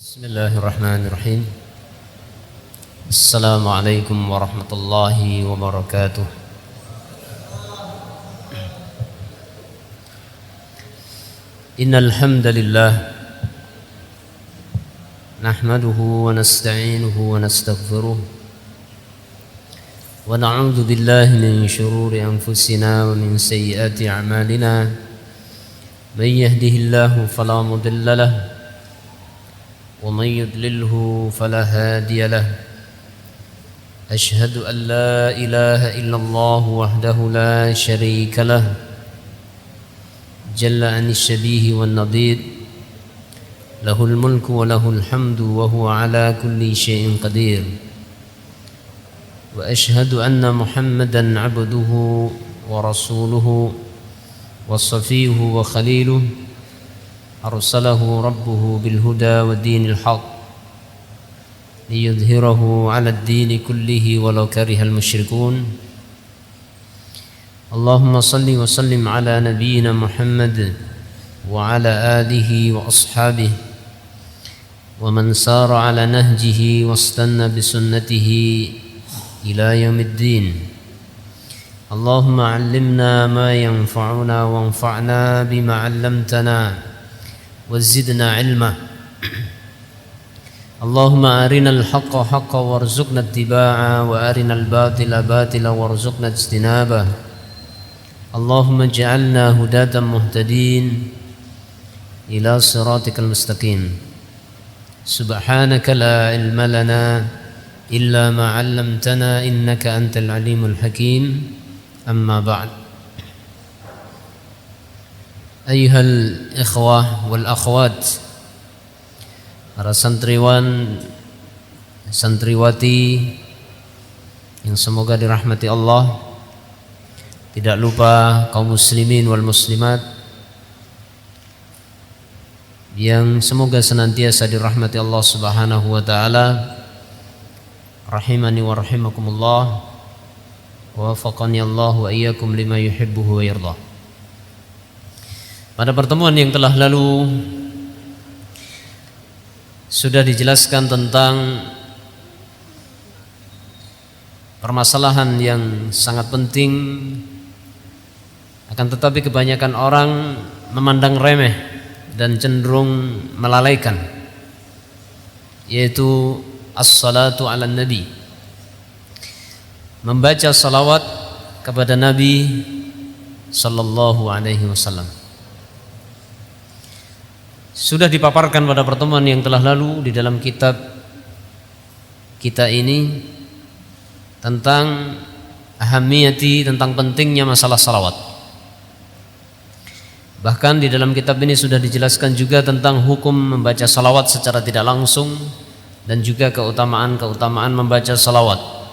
Bismillahirrahmanirrahim. Assalamualaikum warahmatullahi wabarakatuh. Innal hamdalillah nahmaduhu wa nasta'inuhu wa nastaghfiruh wa na'udzu billahi min shururi anfusina wa min sayyiati a'malina. May yahdihillahu fala mudilla lahu ومن يضلله فلا هادي له أشهد أن لا إله إلا الله وحده لا شريك له جل عن الشبيه والنظير له الملك وله الحمد وهو على كل شيء قدير وأشهد أن محمدا عبده ورسوله وصفيه وخليله أرسله ربه بالهدى ودين الحق ليظهره على الدين كله ولو كره المشركون. اللهم صل وسلم على نبينا محمد وعلى آله وأصحابه ومن سار على نهجه واستنى بسنته إلى يوم الدين. اللهم علمنا ما ينفعنا وانفعنا بما علمتنا وزدنا علما. اللهم أرنا الحق حقا وارزقنا اتباعه وأرنا الباطل باطلا وارزقنا اجتنابه. اللهم اجعلنا هداة مهتدين إلى صراطك المستقيم. سبحانك لا علم لنا إلا ما علمتنا إنك أنت العليم الحكيم. أما بعد. Ayyuhal ikhwah wal akhwat, para santriwan, santriwati yang semoga dirahmati Allah, tidak lupa kaum muslimin wal muslimat yang semoga senantiasa dirahmati Allah Subhanahu wa taala. Rahimani wa rahimakumullah, wa wafaqani Allah wa iyyakum lima yuhibbuhu wa yardah. Pada pertemuan yang telah lalu sudah dijelaskan tentang permasalahan yang sangat penting, akan tetapi kebanyakan orang memandang remeh dan cenderung melalaikan, yaitu as-salatu ala nabi, membaca salawat kepada Nabi sallallahu alaihi wasallam. Sudah dipaparkan pada pertemuan yang telah lalu di dalam kitab kita ini tentang ahamiyati, tentang pentingnya masalah salawat. Bahkan di dalam kitab ini sudah dijelaskan juga tentang hukum membaca salawat secara tidak langsung dan juga keutamaan-keutamaan membaca salawat.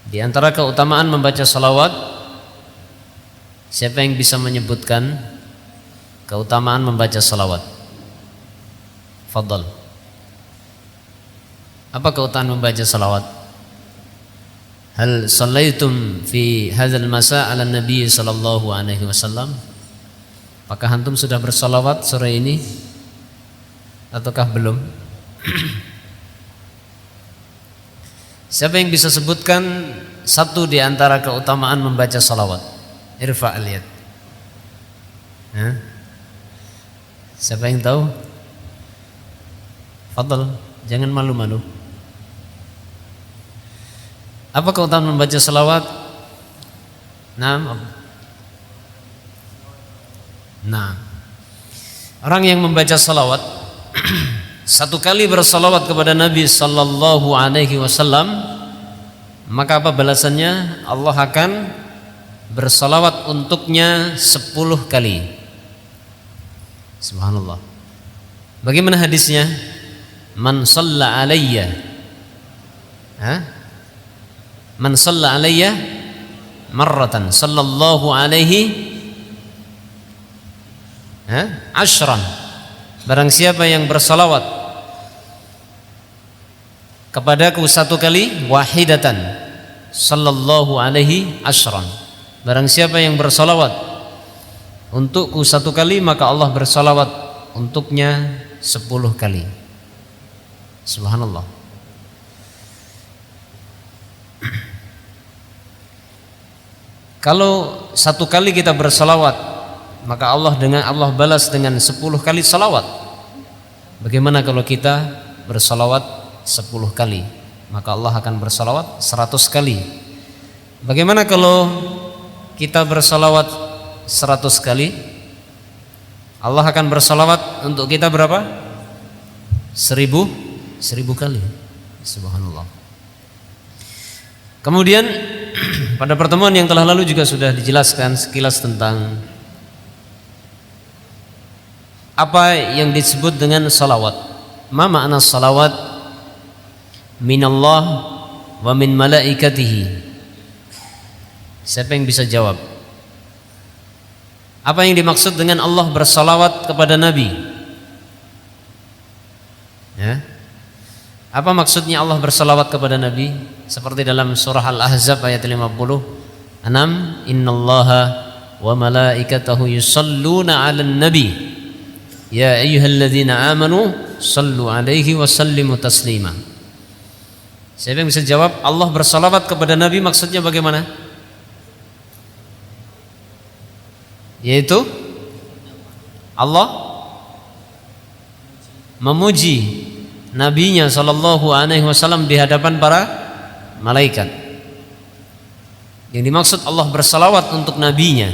Di antara keutamaan membaca salawat, siapa yang bisa menyebutkan keutamaan membaca salawat? Fadhal. Apa keutamaan membaca salawat? Hal sallaitum fi hadzal masa ala nabi sallallahu alaihi wasallam? Apakah antum sudah bersalawat sore ini ataukah belum? Siapa yang bisa sebutkan satu di antara keutamaan membaca salawat? Irfa' al-yad. Siapa yang tahu? Fadhal, jangan malu-malu. Apa keutamaan membaca salawat? Nah, orang yang membaca salawat satu kali bersalawat kepada Nabi sallallahu alaihi wasallam, maka apa balasannya? Allah akan bersalawat untuknya 10 kali. Subhanallah. Bagaimana hadisnya? Man shalla alayya, man shalla alayya marratan sallallahu alaihi ashran. Barang siapa yang bersalawat kepadaku 1 kali, wahidatan sallallahu alaihi ashran. Barang siapa yang bersalawat untukku 1 kali, maka Allah bersalawat untuknya 10 kali. Subhanallah. Kalau 1 kali kita bersalawat, maka Allah balas dengan 10 kali salawat. Bagaimana kalau kita bersalawat 10 kali? Maka Allah akan bersalawat 100 kali. Bagaimana kalau kita bersalawat 100 kali? Allah akan bersalawat untuk kita berapa? 1000 kali. Subhanallah. Kemudian pada pertemuan yang telah lalu juga sudah dijelaskan sekilas tentang apa yang disebut dengan salawat. Ma makna salawat minallah wa min malaikatihi? Siapa yang bisa jawab? Apa yang dimaksud dengan Allah bersalawat kepada Nabi? Ya. Apa maksudnya Allah bersalawat kepada Nabi? Seperti dalam surah Al-Ahzab ayat 56, innallaha wa malaikatahu yusalluna 'alan nabi ya ayyuhalladzina amanu sallu 'alaihi wa sallimu taslima. Siapa yang bisa jawab Allah bersalawat kepada Nabi maksudnya bagaimana? Yaitu Allah memuji nabinya sallallahu alaihi wasallam di hadapan para malaikat. Yang dimaksud Allah bersalawat untuk nabinya,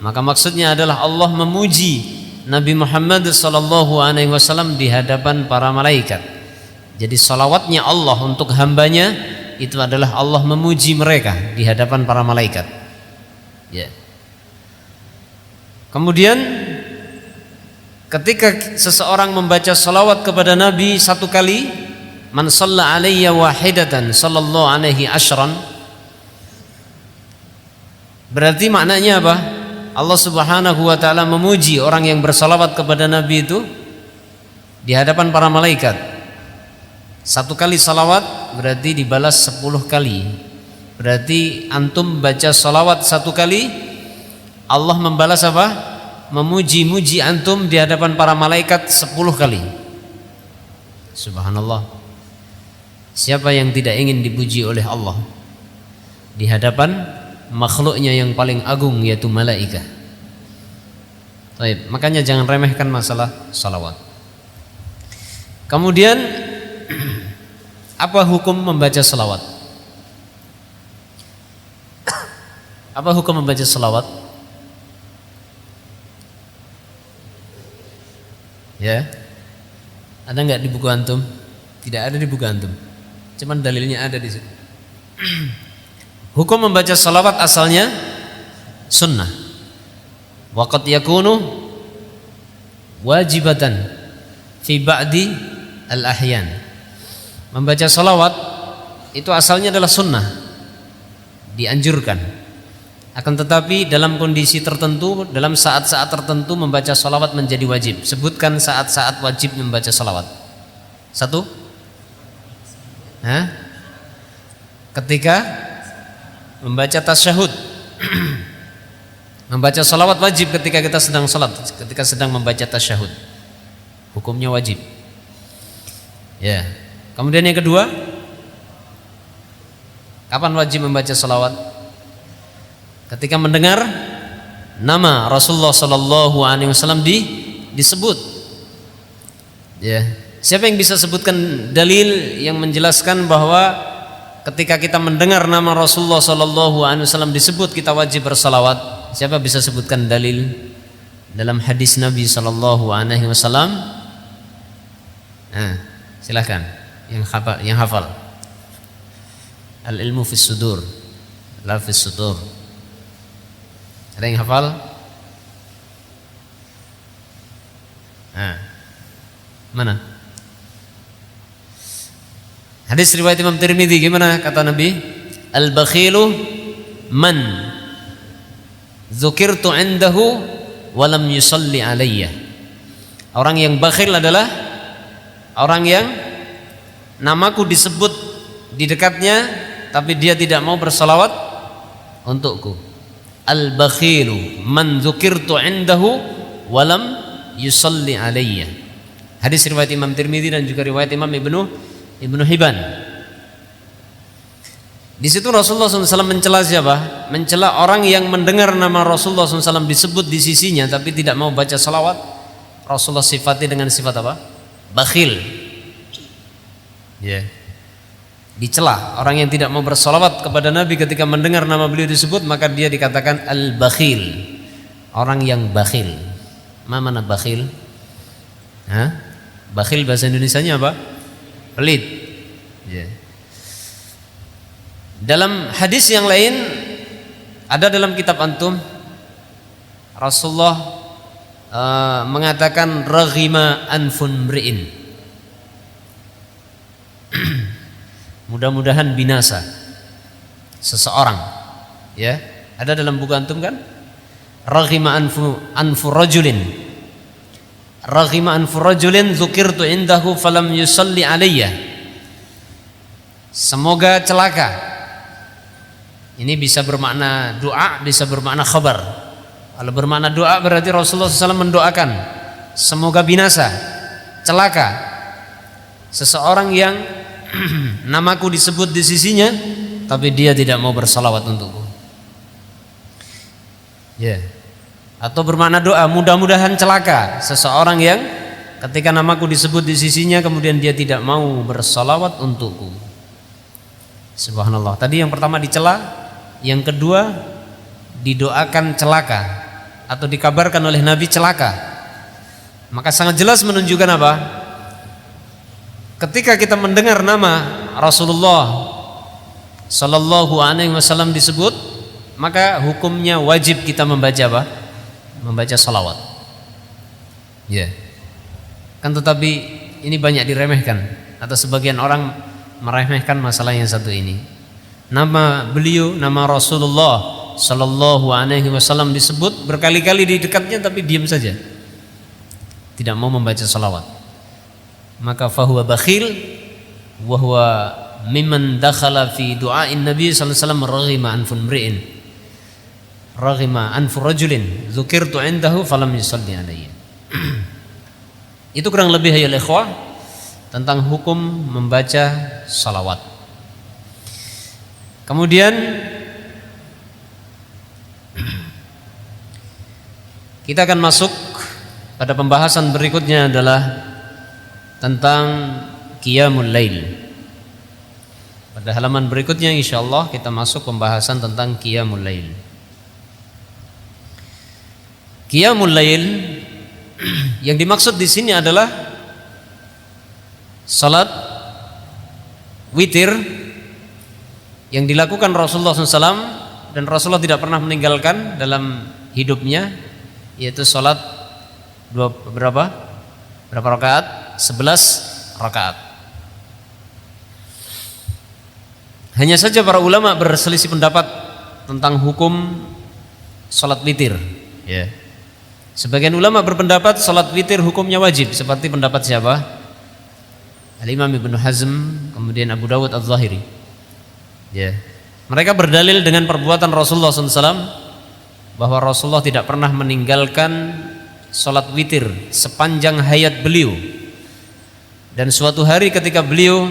maka maksudnya adalah Allah memuji Nabi Muhammad sallallahu alaihi wasallam di hadapan para malaikat. Jadi salawatnya Allah untuk hambanya itu adalah Allah memuji mereka di hadapan para malaikat. Ya. Kemudian ketika seseorang membaca salawat kepada Nabi 1 kali, man shalla alayya wahidatan sallallahu alaihi asyran, berarti maknanya apa? Allah Subhanahu wa taala memuji orang yang bersalawat kepada Nabi itu di hadapan para malaikat. 1 kali salawat berarti dibalas 10 kali. Berarti antum baca salawat 1 kali, Allah membalas apa? Memuji-muji antum di hadapan para malaikat 10 kali. Subhanallah. Siapa yang tidak ingin dipuji oleh Allah di hadapan makhluknya yang paling agung yaitu malaikat? Baik, makanya jangan remehkan masalah salawat. Kemudian apa hukum membaca salawat? Apa hukum membaca salawat? Ya, ada nggak di buku antum? Tidak ada di buku antum. Cuman dalilnya ada di situ. Hukum membaca salawat asalnya sunnah. Waqad yakunu wajibatan fi ba'di al-ahyan. Membaca salawat itu asalnya adalah sunnah, dianjurkan. Akan tetapi dalam kondisi tertentu, dalam saat-saat tertentu membaca salawat menjadi wajib. Sebutkan saat-saat wajib membaca salawat. 1. Ketika membaca tasyahud. Membaca salawat wajib ketika kita sedang salat, ketika sedang membaca tasyahud. Hukumnya wajib. Ya. Kemudian yang kedua, kapan wajib membaca salawat? Ketika mendengar nama Rasulullah sallallahu alaihi wasallam disebut. Ya. Siapa yang bisa sebutkan dalil yang menjelaskan bahwa ketika kita mendengar nama Rasulullah sallallahu alaihi wasallam disebut kita wajib bersalawat? Siapa bisa sebutkan dalil dalam hadis Nabi sallallahu alaihi wasallam? Silakan yang hafal. Al ilmu fis sudur, la fis sudur. Ada yang hafal? Mana? Hadis riwayat Imam Tirmidzi, gimana kata Nabi? Al-bakhilu man dzukirtu indahu wa lam yusalli alayya. Orang yang bakhil adalah orang yang namaku disebut di dekatnya tapi dia tidak mau bersalawat untukku. Al-bakhilu man dzukirtu indahu wa lam yusalli alayya. Hadis riwayat Imam Tirmidzi dan juga riwayat Imam Ibnu Hibban. Di situ Rasulullah SAW mencela siapa? Mencela orang yang mendengar nama Rasulullah SAW disebut di sisinya tapi tidak mau baca salawat. Rasulullah sifati dengan sifat apa? Bakhil. Ya. Dicela orang yang tidak mau bersalawat kepada Nabi ketika mendengar nama beliau disebut, maka dia dikatakan al-bakhil, orang yang bakhil. Mana bakhil? Hah? Bakhil bahasa Indonesianya apa? Pelit. Ya. Dalam hadis yang lain ada dalam kitab antum, Rasulullah mengatakan raghima anfun mri'in. Mudah-mudahan binasa seseorang. Ya, ada dalam buku antum kan? Raghima anfu rajulin. Raghima anfu rajulin dzukirtu indahu falam yusalli alayya. Semoga celaka. Ini bisa bermakna doa, bisa bermakna khabar. Kalau bermakna doa berarti Rasulullah SAW mendoakan semoga binasa, celaka seseorang yang namaku disebut di sisinya tapi dia tidak mau bersalawat untukku. Ya. Atau bermakna doa, mudah-mudahan celaka seseorang yang ketika namaku disebut di sisinya kemudian dia tidak mau bersalawat untukku. Subhanallah. Tadi yang pertama dicela, yang kedua didoakan celaka atau dikabarkan oleh Nabi celaka. Maka sangat jelas menunjukkan apa? Ketika kita mendengar nama Rasulullah Sallallahu Alaihi Wasallam disebut, maka hukumnya wajib kita membaca apa? Membaca salawat. Ya. Kan tetapi ini banyak diremehkan atau sebagian orang meremehkan masalah yang satu ini. Nama beliau, nama Rasulullah Sallallahu Alaihi Wasallam disebut berkali-kali di dekatnya tapi diam saja, tidak mau membaca salawat. Maka fahuwa bakhil wa huwa mimman dakhala fi du'ain Nabi sallallahu alaihi wasallam raghima anfun mri'in. Raghima anfu rajulin dzukirtu indahu falam yusalli alayya. Itu kurang lebih ya ikhwah tentang hukum membaca salawat. Kemudian kita akan masuk pada pembahasan berikutnya adalah tentang qiyamul lail. Pada halaman berikutnya insyaallah kita masuk pembahasan tentang qiyamul lail. Qiyamul lail yang dimaksud di sini adalah salat witir yang dilakukan Rasulullah SAW dan Rasulullah tidak pernah meninggalkan dalam hidupnya, yaitu salat berapa rakaat? 11 rakaat. Hanya saja para ulama berselisih pendapat tentang hukum salat witir. Ya. Sebagian ulama berpendapat salat witir hukumnya wajib, seperti pendapat siapa? Al-Imam Ibnu Hazm, kemudian Abu Dawud Al-Zahiri. Ya. Mereka berdalil dengan perbuatan Rasulullah SAW bahwa Rasulullah tidak pernah meninggalkan salat witir sepanjang hayat beliau. Dan suatu hari ketika beliau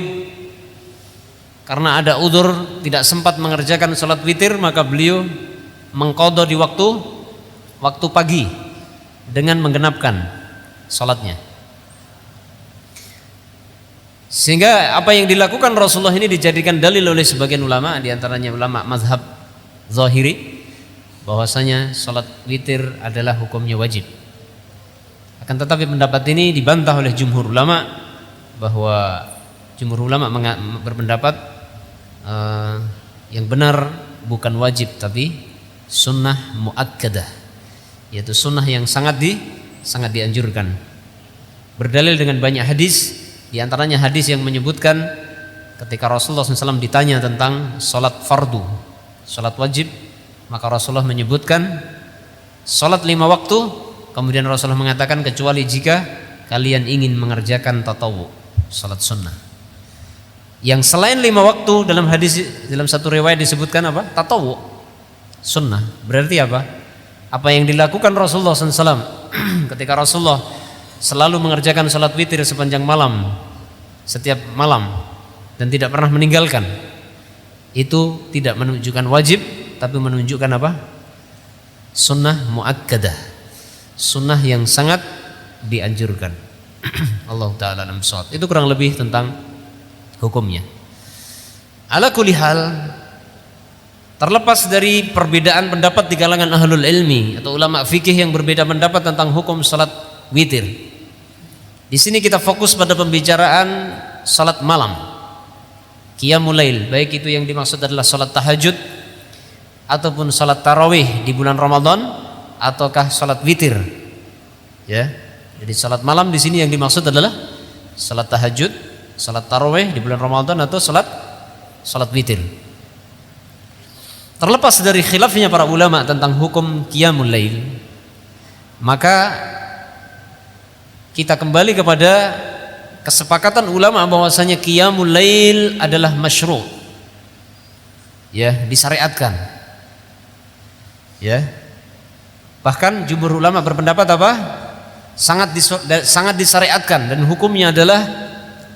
karena ada udzur tidak sempat mengerjakan salat witir, maka beliau mengqadha di waktu pagi dengan menggenapkan salatnya. Sehingga apa yang dilakukan Rasulullah ini dijadikan dalil oleh sebagian ulama, di antaranya ulama mazhab Zahiri, bahwasanya salat witir adalah hukumnya wajib. Akan tetapi pendapat ini dibantah oleh jumhur ulama, bahwa jumhur ulama berpendapat yang benar bukan wajib tapi sunnah muakkadah, yaitu sunnah yang sangat dianjurkan. Berdalil dengan banyak hadis. Di antaranya hadis yang menyebutkan ketika Rasulullah SAW ditanya tentang salat fardu, salat wajib, maka Rasulullah menyebutkan salat 5 waktu, kemudian Rasulullah mengatakan kecuali jika kalian ingin mengerjakan tatawwu, salat sunnah. Yang selain 5 waktu dalam hadis, dalam satu riwayat disebutkan apa? Tatawwu, sunnah. Berarti apa? Apa yang dilakukan Rasulullah SAW ketika Rasulullah selalu mengerjakan salat witir sepanjang malam, setiap malam, dan tidak pernah meninggalkan, itu tidak menunjukkan wajib, tapi menunjukkan apa? Sunnah muakkadah, sunnah yang sangat dianjurkan. Allah Ta'ala alam bissawab. Itu kurang lebih tentang hukumnya. Ala kulli hal, terlepas dari perbedaan pendapat di kalangan ahlul ilmi atau ulama fikih yang berbeda pendapat tentang hukum salat witir, di sini kita fokus pada pembicaraan salat malam, qiyamul lail, baik itu yang dimaksud adalah salat tahajud ataupun salat tarawih di bulan Ramadan ataukah salat witir. Ya. Jadi salat malam di sini yang dimaksud adalah salat tahajud, salat tarawih di bulan Ramadan atau salat witir. Terlepas dari khilafnya para ulama tentang hukum qiyamul lail, maka kita kembali kepada kesepakatan ulama bahwasanya qiyamul lail adalah masyru', ya, disyariatkan. Ya. Bahkan jumhur ulama berpendapat apa? Sangat disyariatkan dan hukumnya adalah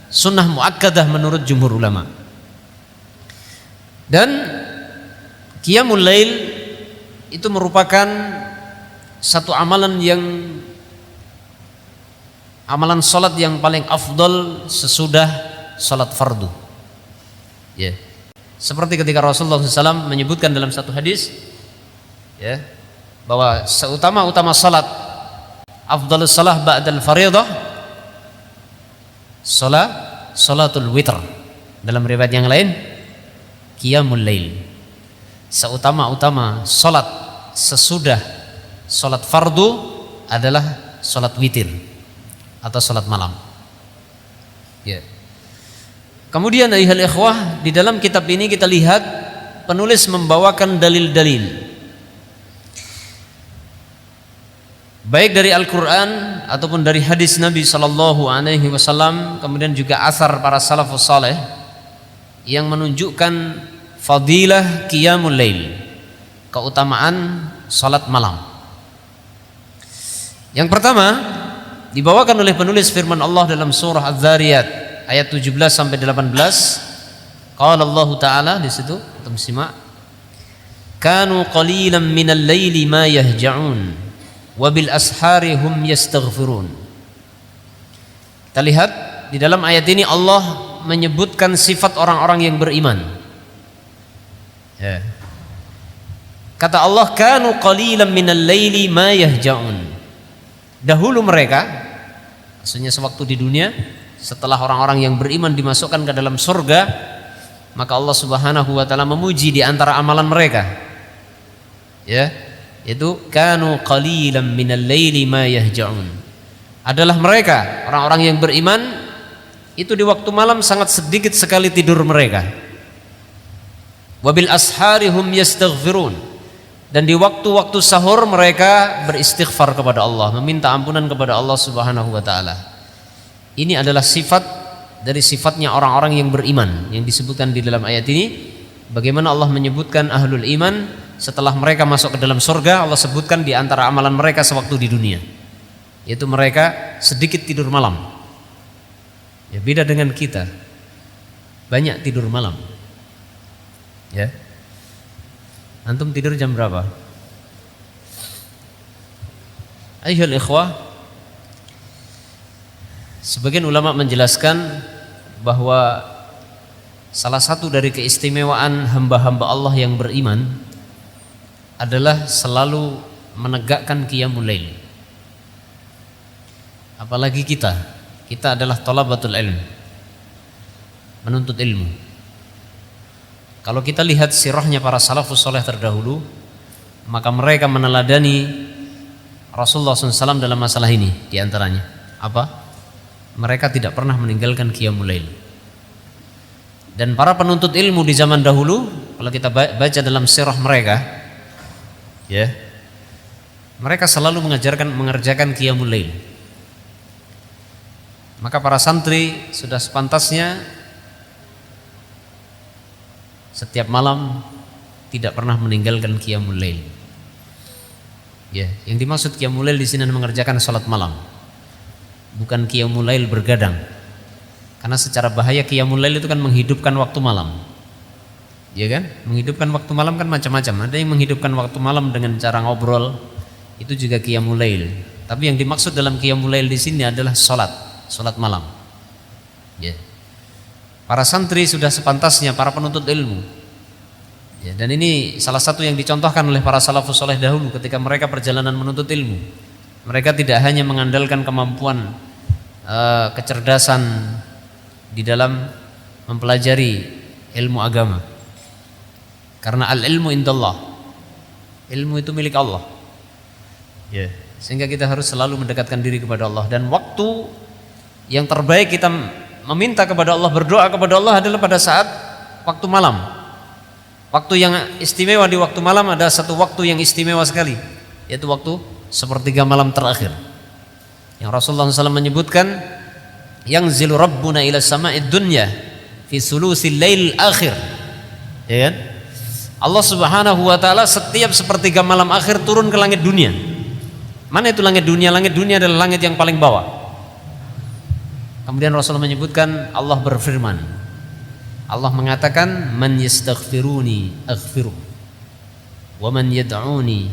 sunnah muakkadah menurut jumhur ulama. Dan qiyamul lail itu merupakan satu amalan salat yang paling afdal sesudah salat fardu. Ya. Seperti ketika Rasulullah SAW menyebutkan dalam satu hadis, ya, bahwa seutama-utama salat, afdalus salah ba'dal fariidah salatul witr. Dalam riwayat yang lain qiyamul lail. Seutama-utama salat sesudah salat fardu adalah salat witir atau salat malam. Ya. Kemudian ayuhal ikhwah, di dalam kitab ini kita lihat penulis membawakan dalil-dalil baik dari Al-Quran ataupun dari hadis Nabi Sallallahu Alaihi Wasallam, kemudian juga asar para salafus saleh yang menunjukkan fadilah qiyamul lail, keutamaan salat malam. Yang pertama dibawakan oleh penulis firman Allah dalam surah Az-Zariyat ayat 17 sampai 18. Qala Allah Ta'ala, di situ kita simak, kanu qalilan minal laili ma yahja'un wabil ashari hum yastaghfirun. Kita lihat di dalam ayat ini Allah menyebutkan sifat orang-orang yang beriman. Ya. Kata Allah, kanu qalilan minal laili ma yahja'un. Dahulu mereka, maksudnya sewaktu di dunia, setelah orang-orang yang beriman dimasukkan ke dalam surga, maka Allah Subhanahu wa taala memuji di antara amalan mereka. Ya. Itu kanu qalilan minal laili ma yahja'un, adalah mereka orang-orang yang beriman itu di waktu malam sangat sedikit sekali tidur mereka. Wabil ashari hum yastaghfirun, dan di waktu-waktu sahur mereka beristighfar kepada Allah, meminta ampunan kepada Allah Subhanahu wa taala. Ini adalah sifat dari sifatnya orang-orang yang beriman yang disebutkan di dalam ayat ini. Bagaimana Allah menyebutkan ahlul iman setelah mereka masuk ke dalam surga, Allah sebutkan di antara amalan mereka sewaktu di dunia, yaitu mereka sedikit tidur malam. Ya, beda dengan kita, banyak tidur malam. Ya, antum tidur jam berapa? Ayyuhal ikhwah, sebagian ulama menjelaskan bahwa salah satu dari keistimewaan hamba-hamba Allah yang beriman adalah selalu menegakkan qiyamul lail. Apalagi kita adalah thalabatul ilm, menuntut ilmu. Kalau kita lihat sirahnya para salafus saleh terdahulu, maka mereka meneladani Rasulullah SAW dalam masalah ini. Di antaranya apa? Mereka tidak pernah meninggalkan qiyamul lail. Dan para penuntut ilmu di zaman dahulu, kalau kita baca dalam sirah mereka, ya, mereka selalu mengerjakan qiyamul lail. Maka para santri sudah sepantasnya setiap malam tidak pernah meninggalkan qiyamul lail. Ya, yang dimaksud qiyamul lail di sini mengerjakan salat malam. bukan qiyamul lail bergadang. Karena secara bahaya qiyamul lail itu kan menghidupkan waktu malam. Ya kan? Menghidupkan waktu malam kan macam-macam. Ada yang menghidupkan waktu malam dengan cara ngobrol, itu juga qiyamul lail. Tapi yang dimaksud dalam qiyamul lail di sini adalah salat malam. Ya. Para santri sudah sepantasnya, para penuntut ilmu. Ya, dan ini salah satu yang dicontohkan oleh para salafus saleh dahulu ketika mereka perjalanan menuntut ilmu. Mereka tidak hanya mengandalkan kemampuan kecerdasan di dalam mempelajari ilmu agama. Karena al-ilmu indallah. Ilmu itu milik Allah. Ya, sehingga kita harus selalu mendekatkan diri kepada Allah, dan waktu yang terbaik kita meminta kepada Allah, berdoa kepada Allah adalah pada saat waktu malam. Waktu yang istimewa di waktu malam, ada satu waktu yang istimewa sekali, yaitu waktu sepertiga malam terakhir. Yang Rasulullah SAW menyebutkan, yang zilu rabbuna ila sama'id dunya fi sulusil lail akhir. Ya kan? Allah Subhanahu wa taala setiap sepertiga malam akhir turun ke langit dunia. Mana itu langit dunia? Langit dunia adalah langit yang paling bawah. Kemudian Rasulullah menyebutkan, Allah berfirman, Allah mengatakan, man yastaghfiruni aghfiru wa man yad'uni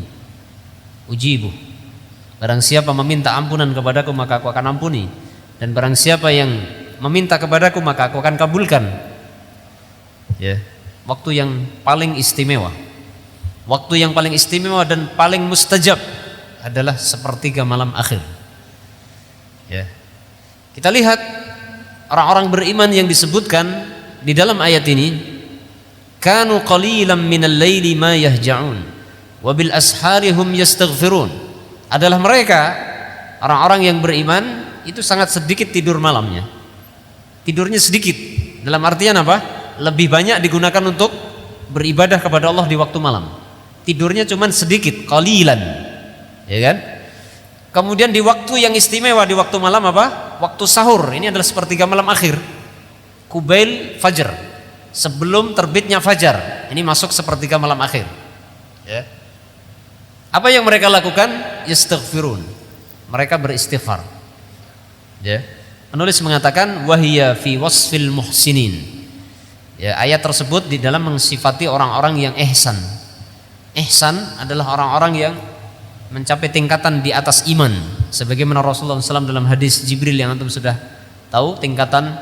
ujibu. Barang siapa meminta ampunan kepadaku, maka aku akan ampuni, dan barang siapa yang meminta kepadaku, maka aku akan kabulkan. Ya, waktu yang paling istimewa. Waktu yang paling istimewa dan paling mustajab adalah sepertiga malam akhir. Ya. Kita lihat orang-orang beriman yang disebutkan di dalam ayat ini, kanu qalilan minal laili ma yahja'un wa bil ashari hum yastaghfirun. Adalah mereka orang-orang yang beriman itu sangat sedikit tidur malamnya. Tidurnya sedikit. Dalam artian apa? Lebih banyak digunakan untuk beribadah kepada Allah di waktu malam. Tidurnya cuma sedikit, qalilan. Ya kan? Kemudian di waktu yang istimewa di waktu malam apa? Waktu sahur. Ini adalah sepertiga malam akhir. Kubail fajar. Sebelum terbitnya fajar. Ini masuk sepertiga malam akhir. Ya. Apa yang mereka lakukan? Yastaghfirun. Mereka beristighfar. Ya. Penulis mengatakan wahiyya fi wasfil muhsinin. Ya, ayat tersebut di dalam mensifati orang-orang yang ihsan. Ihsan adalah orang-orang yang mencapai tingkatan di atas iman, sebagaimana Rasulullah SAW dalam hadis Jibril yang antum sudah tahu. Tingkatan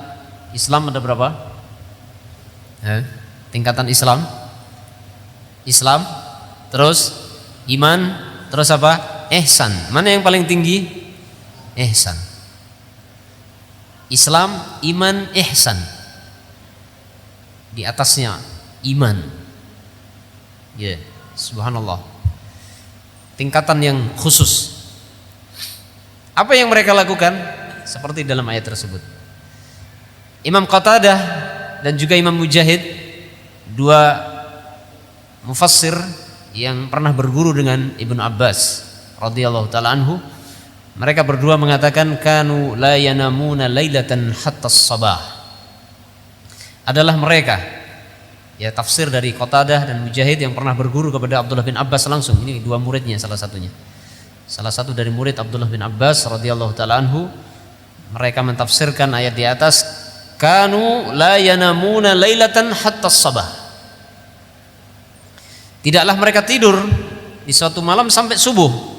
Islam ada berapa? Tingkatan Islam, terus iman, terus apa? Ihsan. Mana yang paling tinggi? Ihsan. Islam, iman, ihsan. Di atasnya iman. Ya, subhanallah. Tingkatan yang khusus. Apa yang mereka lakukan? Seperti dalam ayat tersebut. Imam Qatadah dan juga Imam Mujahid, dua mufassir yang pernah berguru dengan Ibnu Abbas radhiyallahu taala anhu, mereka berdua mengatakan kanu la yanamuna lailatan hatta sabah. Adalah mereka, ya, tafsir dari Qatadah dan Mujahid yang pernah berguru kepada Abdullah bin Abbas langsung. Ini dua muridnya salah satunya. Salah satu dari murid Abdullah bin Abbas radhiyallahu taala anhu, mereka mentafsirkan ayat di atas, kanu la yanamuna lailatan hatta sabah. Tidaklah mereka tidur di suatu malam sampai subuh.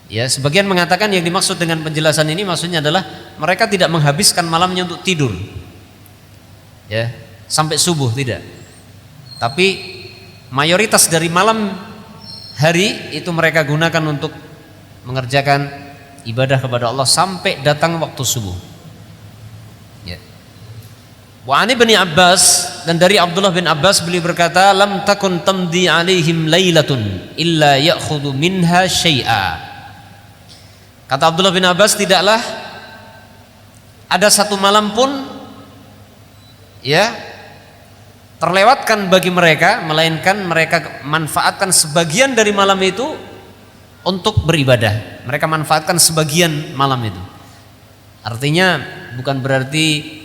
Ya, sebagian mengatakan yang dimaksud dengan penjelasan ini maksudnya adalah mereka tidak menghabiskan malamnya untuk tidur. Ya, sampai subuh tidak. Tapi mayoritas dari malam hari itu mereka gunakan untuk mengerjakan ibadah kepada Allah sampai datang waktu subuh. Ya. Wa ani bin Abbas, dan dari Abdullah bin Abbas beliau berkata, lam takun tamdi alaihim lailatun illa ya'khudhu minha syai'a. Kata Abdullah bin Abbas, tidaklah ada satu malam pun ya terlewatkan bagi mereka, melainkan mereka manfaatkan sebagian dari malam itu untuk beribadah. Mereka manfaatkan sebagian malam itu. Artinya bukan berarti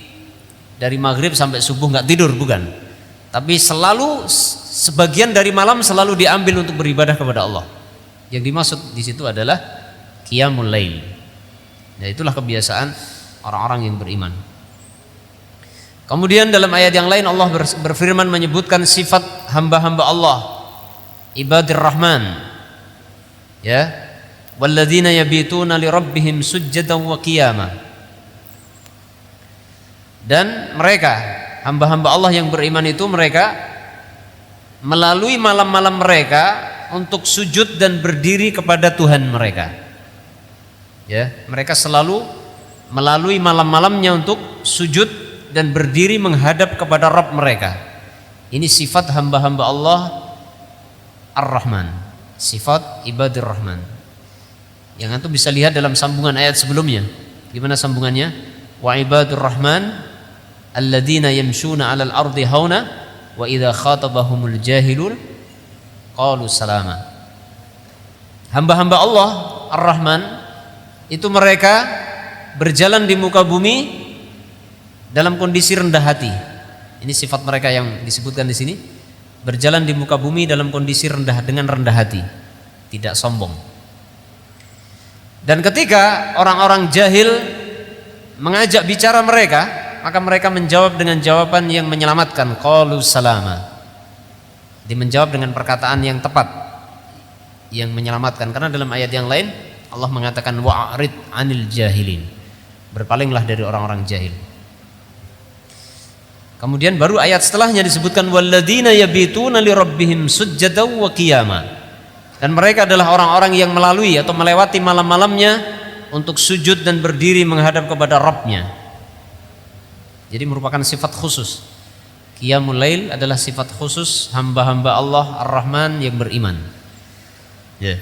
dari maghrib sampai subuh nggak tidur, bukan. Tapi selalu sebagian dari malam selalu diambil untuk beribadah kepada Allah. Yang dimaksud di situ adalah qiyamul lail. Ya, itulah kebiasaan orang-orang yang beriman. Kemudian dalam ayat yang lain Allah berfirman menyebutkan sifat hamba-hamba Allah, ibadir rahman. Ya, walladzina yabituna li rabbihim sujjadan wa qiyama. Dan mereka hamba-hamba Allah yang beriman itu mereka melalui malam-malam mereka untuk sujud dan berdiri kepada Tuhan mereka. Ya, mereka selalu melalui malam-malamnya untuk sujud dan berdiri menghadap kepada Rabb mereka. Ini sifat hamba-hamba Allah Ar-Rahman, sifat ibadir Rahman. Yang antum bisa lihat dalam sambungan ayat sebelumnya. Gimana sambungannya? Wa ibadur Rahman alladzina yamshuna 'alal ardi hauna wa idza khatabahumul jahilun qalu salama. Hamba-hamba Allah Ar-Rahman itu mereka berjalan di muka bumi dalam kondisi rendah hati. Ini sifat mereka yang disebutkan di sini. Berjalan di muka bumi dalam kondisi dengan rendah hati, tidak sombong. Dan ketika orang-orang jahil mengajak bicara mereka, maka mereka menjawab dengan jawaban yang menyelamatkan, qalu salama. Dia menjawab dengan perkataan yang tepat, yang menyelamatkan. Karena dalam ayat yang lain Allah mengatakan wa'rid 'anil jahilin. Berpalinglah dari orang-orang jahil. Kemudian baru ayat setelahnya disebutkan walladzina yabituna li rabbihim sujjadan wa qiyama. Dan mereka adalah orang-orang yang melalui atau melewati malam-malamnya untuk sujud dan berdiri menghadap kepada Rabbnya. Jadi merupakan sifat khusus. Qiyamul lail adalah sifat khusus hamba-hamba Allah Ar-Rahman yang beriman. Ya.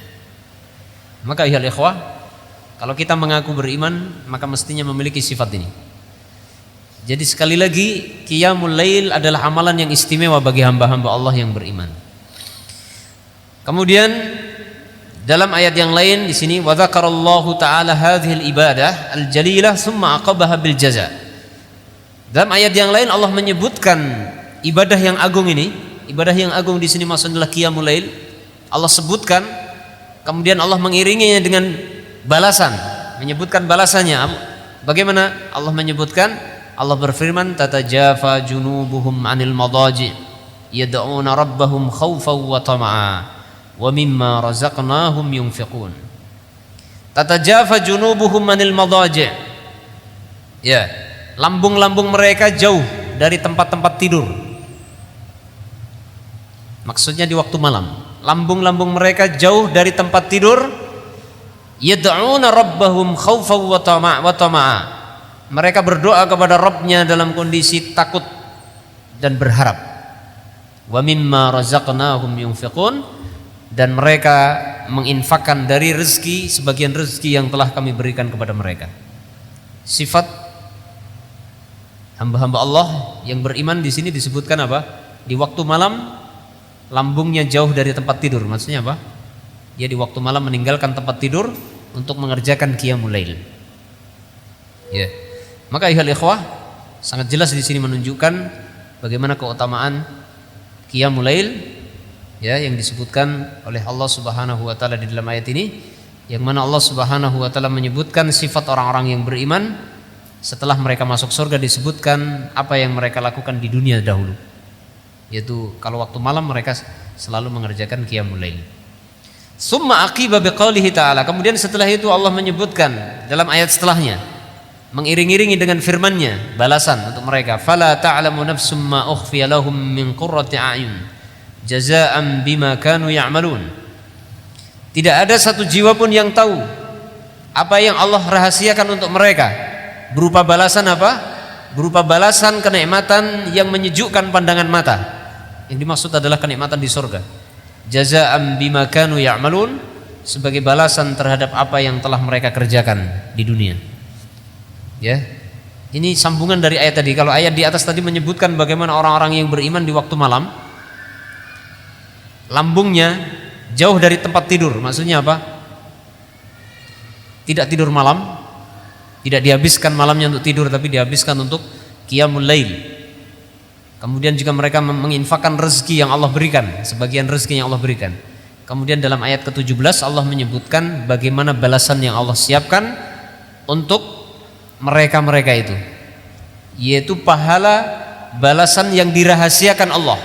Maka ya ikhwah, kalau kita mengaku beriman, maka mestinya memiliki sifat ini. Jadi sekali lagi, qiyamul lail adalah amalan yang istimewa bagi hamba-hamba Allah yang beriman. Kemudian dalam ayat yang lain di sini wa dzakarallahu ta'ala hadhil ibadah al-jalilah tsumma aqabaha bil jaza. Dalam ayat yang lain Allah menyebutkan ibadah yang agung ini. Ibadah yang agung di sini maksudnya adalah qiyamul lail. Allah sebutkan, kemudian Allah mengiringinya dengan balasan, menyebutkan balasannya. Bagaimana Allah menyebutkan? Allah berfirman tatajafa junubuhum 'anil madaji yad'una rabbahum khaufan wa tama'a wa mimma razaqnahum yunfiqun. Tatajafa junubuhum 'anil madaji. Ya, lambung-lambung mereka jauh dari tempat-tempat tidur. Maksudnya di waktu malam. Lambung-lambung mereka jauh dari tempat tidur. Yad'una rabbahum khaufan wa tama'a. Mereka berdoa kepada Rabbnya dalam kondisi takut dan berharap. Wa mimma razaqnahum yunfiqun. Dan mereka menginfakkan dari rezeki, sebagian rezeki yang telah kami berikan kepada mereka. Sifat hamba-hamba Allah yang beriman di sini disebutkan apa? Di waktu malam lambungnya jauh dari tempat tidur. Maksudnya apa? Dia di waktu malam meninggalkan tempat tidur untuk mengerjakan qiyamul lail. Ya. Maka ayuhal ikhwah, sangat jelas di sini menunjukkan bagaimana keutamaan qiyamul lail ya yang disebutkan oleh Allah Subhanahu wa taala di dalam ayat ini, yang mana Allah Subhanahu wa taala menyebutkan sifat orang-orang yang beriman setelah mereka masuk surga, disebutkan apa yang mereka lakukan di dunia dahulu. Yaitu kalau waktu malam mereka selalu mengerjakan qiyamul lail. Summa aqiba biqaulihi ta'ala. Kemudian setelah itu Allah menyebutkan dalam ayat setelahnya, mengiring-iringi dengan firman-Nya balasan untuk mereka. Fala ta'lamu nafsum ma ukhfiya lahum min qurrati a'yun jazaa'an bima kanu ya'malun. Tidak ada satu jiwa pun yang tahu apa yang Allah rahasiakan untuk mereka. Berupa balasan apa? Berupa balasan kenikmatan yang menyejukkan pandangan mata. Yang dimaksud adalah kenikmatan di surga. Jazaa'an bima kanu ya'malun, sebagai balasan terhadap apa yang telah mereka kerjakan di dunia. Ya, ini sambungan dari ayat tadi. Kalau ayat di atas tadi menyebutkan bagaimana orang-orang yang beriman di waktu malam lambungnya jauh dari tempat tidur. Maksudnya apa? Tidak tidur malam, tidak dihabiskan malamnya untuk tidur, tapi dihabiskan untuk qiyamul lail. Kemudian juga mereka menginfakkan rezeki yang Allah berikan, sebagian rezeki yang Allah berikan. Kemudian dalam ayat ke-17 Allah menyebutkan bagaimana balasan yang Allah siapkan untuk mereka-mereka itu, yaitu pahala balasan yang dirahasiakan Allah.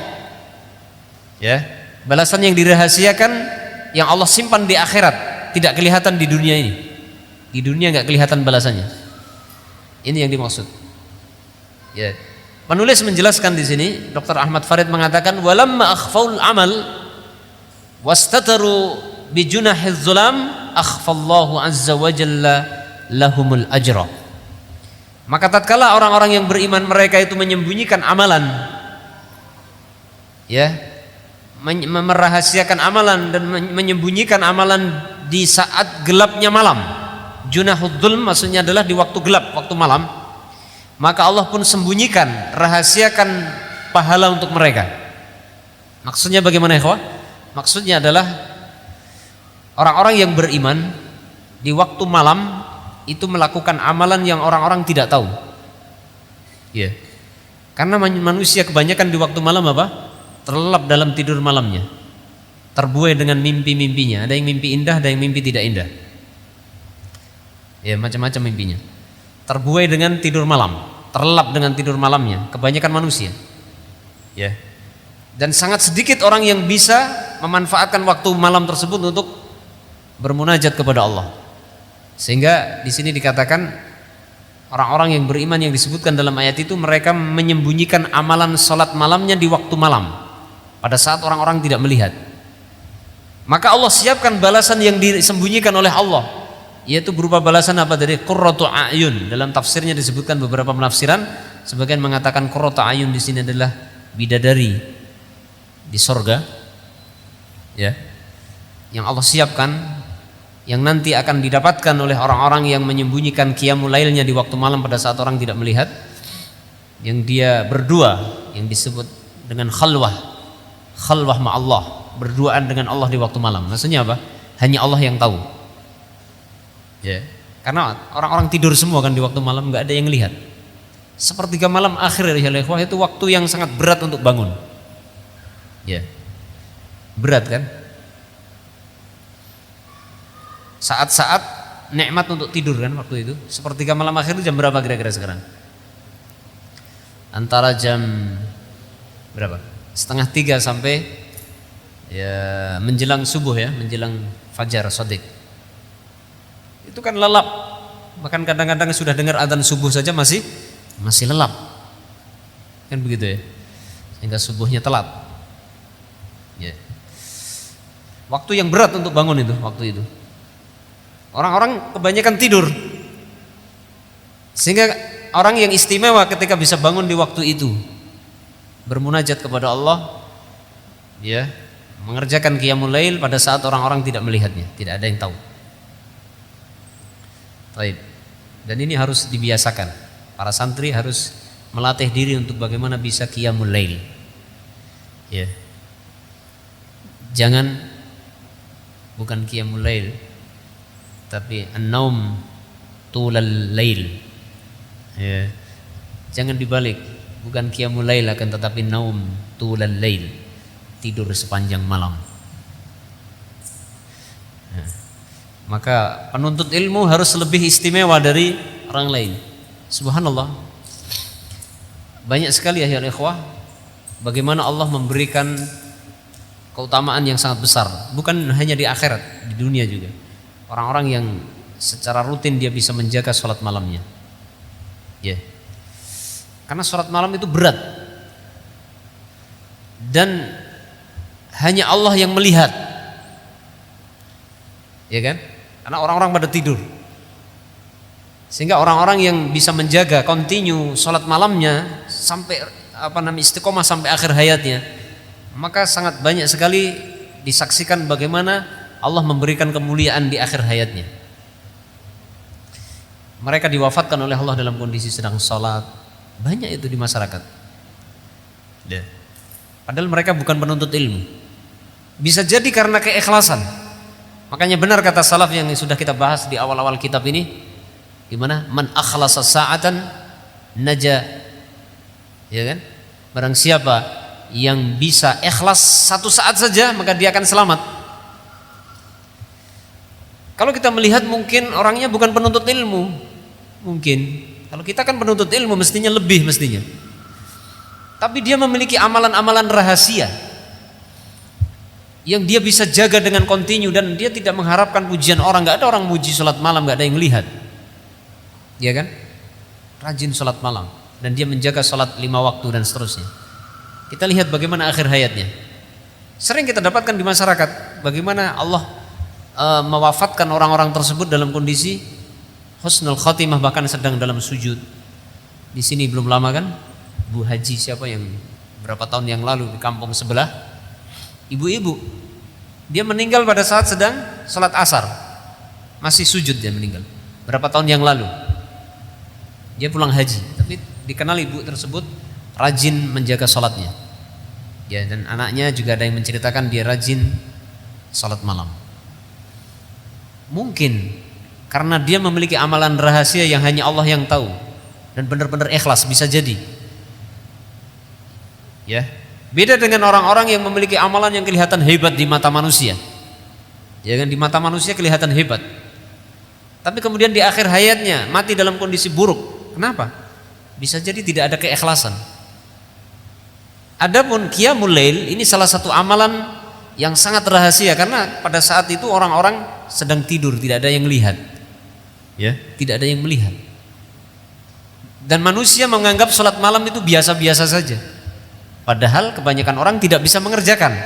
Ya, balasan yang dirahasiakan, yang Allah simpan di akhirat, tidak kelihatan di dunia ini. Di dunia nggak kelihatan balasannya. Ini yang dimaksud. Ya. Penulis menjelaskan di sini, Dr. Ahmad Farid mengatakan, walamma akhfaul amal wastataru bijunahiz zulam akhfallahu azza wa jalla lahumul ajra. Maka tatkala orang-orang yang beriman mereka itu menyembunyikan amalan, ya, merahasiakan amalan dan menyembunyikan amalan di saat gelapnya malam. Junahud dzulm maksudnya adalah di waktu gelap, waktu malam. Maka Allah pun sembunyikan, rahasiakan pahala untuk mereka. Maksudnya bagaimana ya? Maksudnya adalah orang-orang yang beriman di waktu malam itu melakukan amalan yang orang-orang tidak tahu. Ya. Karena manusia kebanyakan di waktu malam apa? Terlelap dalam tidur malamnya. Terbuai dengan mimpi-mimpinya. Ada yang mimpi indah, ada yang mimpi tidak indah. Ya, macam-macam mimpinya. Terbuai dengan tidur malam, terlelap dengan tidur malamnya, kebanyakan manusia. Ya. Dan sangat sedikit orang yang bisa memanfaatkan waktu malam tersebut untuk bermunajat kepada Allah. Sehingga di sini dikatakan orang-orang yang beriman yang disebutkan dalam ayat itu, mereka menyembunyikan amalan salat malamnya di waktu malam pada saat orang-orang tidak melihat. Maka Allah siapkan balasan yang disembunyikan oleh Allah, yaitu berupa balasan apa? Dari qurratu a'yun. Dalam tafsirnya disebutkan beberapa penafsiran, sebagian mengatakan qurratu a'yun di sini adalah bidadari di sorga, ya, yang Allah siapkan, yang nanti akan didapatkan oleh orang-orang yang menyembunyikan qiyamul lailnya di waktu malam pada saat orang tidak melihat, yang dia berdua, yang disebut dengan khalwah ma'allah, berduaan dengan Allah di waktu malam. Maksudnya apa? Hanya Allah yang tahu. Ya, karena orang-orang tidur semua kan di waktu malam, nggak ada yang lihat. Sepertiga malam akhir ya ikhwah, itu waktu yang sangat berat untuk bangun. Ya, berat kan? Saat-saat nikmat untuk tidur kan waktu itu. Sepertiga malam akhir itu jam berapa kira-kira sekarang? Antara jam berapa? 2:30 sampai ya menjelang subuh, ya, menjelang fajar shadiq. Itu kan lelap. Bahkan kadang-kadang sudah dengar adzan subuh saja masih lelap. Kan begitu ya. Sehingga subuhnya telat. Ya. Waktu yang berat untuk bangun itu, waktu itu. Orang-orang kebanyakan tidur. Sehingga orang yang istimewa ketika bisa bangun di waktu itu, bermunajat kepada Allah, ya, mengerjakan qiyamul lail pada saat orang-orang tidak melihatnya, tidak ada yang tahu. Baik. Dan ini harus dibiasakan. Para santri harus melatih diri untuk bagaimana bisa qiyamul lail. Ya. Jangan bukan qiyamul lail, tapi an-naum tulal lail. Ya. Jangan dibalik, bukan qiyamul lail akan tetapi naum tulal lail, tidur sepanjang malam. Ya. Maka penuntut ilmu harus lebih istimewa dari orang lain. Subhanallah. Banyak sekali ya ikhwah, bagaimana Allah memberikan keutamaan yang sangat besar, bukan hanya di akhirat, di dunia juga. Orang-orang yang secara rutin dia bisa menjaga sholat malamnya. Ya. Karena sholat malam itu berat. Dan hanya Allah yang melihat. Ya kan? Karena orang-orang pada tidur. Sehingga orang-orang yang bisa menjaga continue sholat malamnya sampai istiqomah sampai akhir hayatnya, maka sangat banyak sekali disaksikan bagaimana Allah memberikan kemuliaan di akhir hayatnya. Mereka diwafatkan oleh Allah dalam kondisi sedang sholat. Banyak itu di masyarakat. Ya. Padahal mereka bukan penuntut ilmu. Bisa jadi karena keikhlasan. Makanya benar kata salaf yang sudah kita bahas di awal-awal kitab ini, gimana? Man akhlasa sa'atan naja. Ya kan? Barang siapa yang bisa ikhlas satu saat saja, maka dia akan selamat. Kalau kita melihat mungkin orangnya bukan penuntut ilmu, Mungkin. Kalau kita kan penuntut ilmu mestinya lebih mestinya. Tapi dia memiliki amalan-amalan rahasia yang dia bisa jaga dengan kontinu dan dia tidak mengharapkan pujian orang. Gak ada orang muji sholat malam, gak ada yang melihat. Ya kan? Rajin sholat malam dan dia menjaga sholat 5 waktu dan seterusnya. Kita lihat bagaimana akhir hayatnya. Sering kita dapatkan di masyarakat bagaimana Allah mewafatkan orang-orang tersebut dalam kondisi husnul khotimah, bahkan sedang dalam sujud. Di sini belum lama kan Bu Haji siapa yang berapa tahun yang lalu di kampung sebelah, ibu-ibu, dia meninggal pada saat sedang sholat asar, masih sujud dia meninggal. Berapa tahun yang lalu dia pulang haji, tapi dikenal ibu tersebut rajin menjaga sholatnya. Ya, dan anaknya juga ada yang menceritakan dia rajin sholat malam. Mungkin karena dia memiliki amalan rahasia yang hanya Allah yang tahu dan benar-benar ikhlas, bisa jadi. Ya, beda dengan orang-orang yang memiliki amalan yang kelihatan hebat di mata manusia. Ya kan, di mata manusia kelihatan hebat. Tapi kemudian di akhir hayatnya mati dalam kondisi buruk. Kenapa? Bisa jadi tidak ada keikhlasan. Adapun qiyamul lail ini salah satu amalan yang sangat rahasia karena pada saat itu orang-orang sedang tidur, tidak ada yang melihat. Ya, tidak ada yang melihat. Dan manusia menganggap salat malam itu biasa-biasa saja. Padahal kebanyakan orang tidak bisa mengerjakan.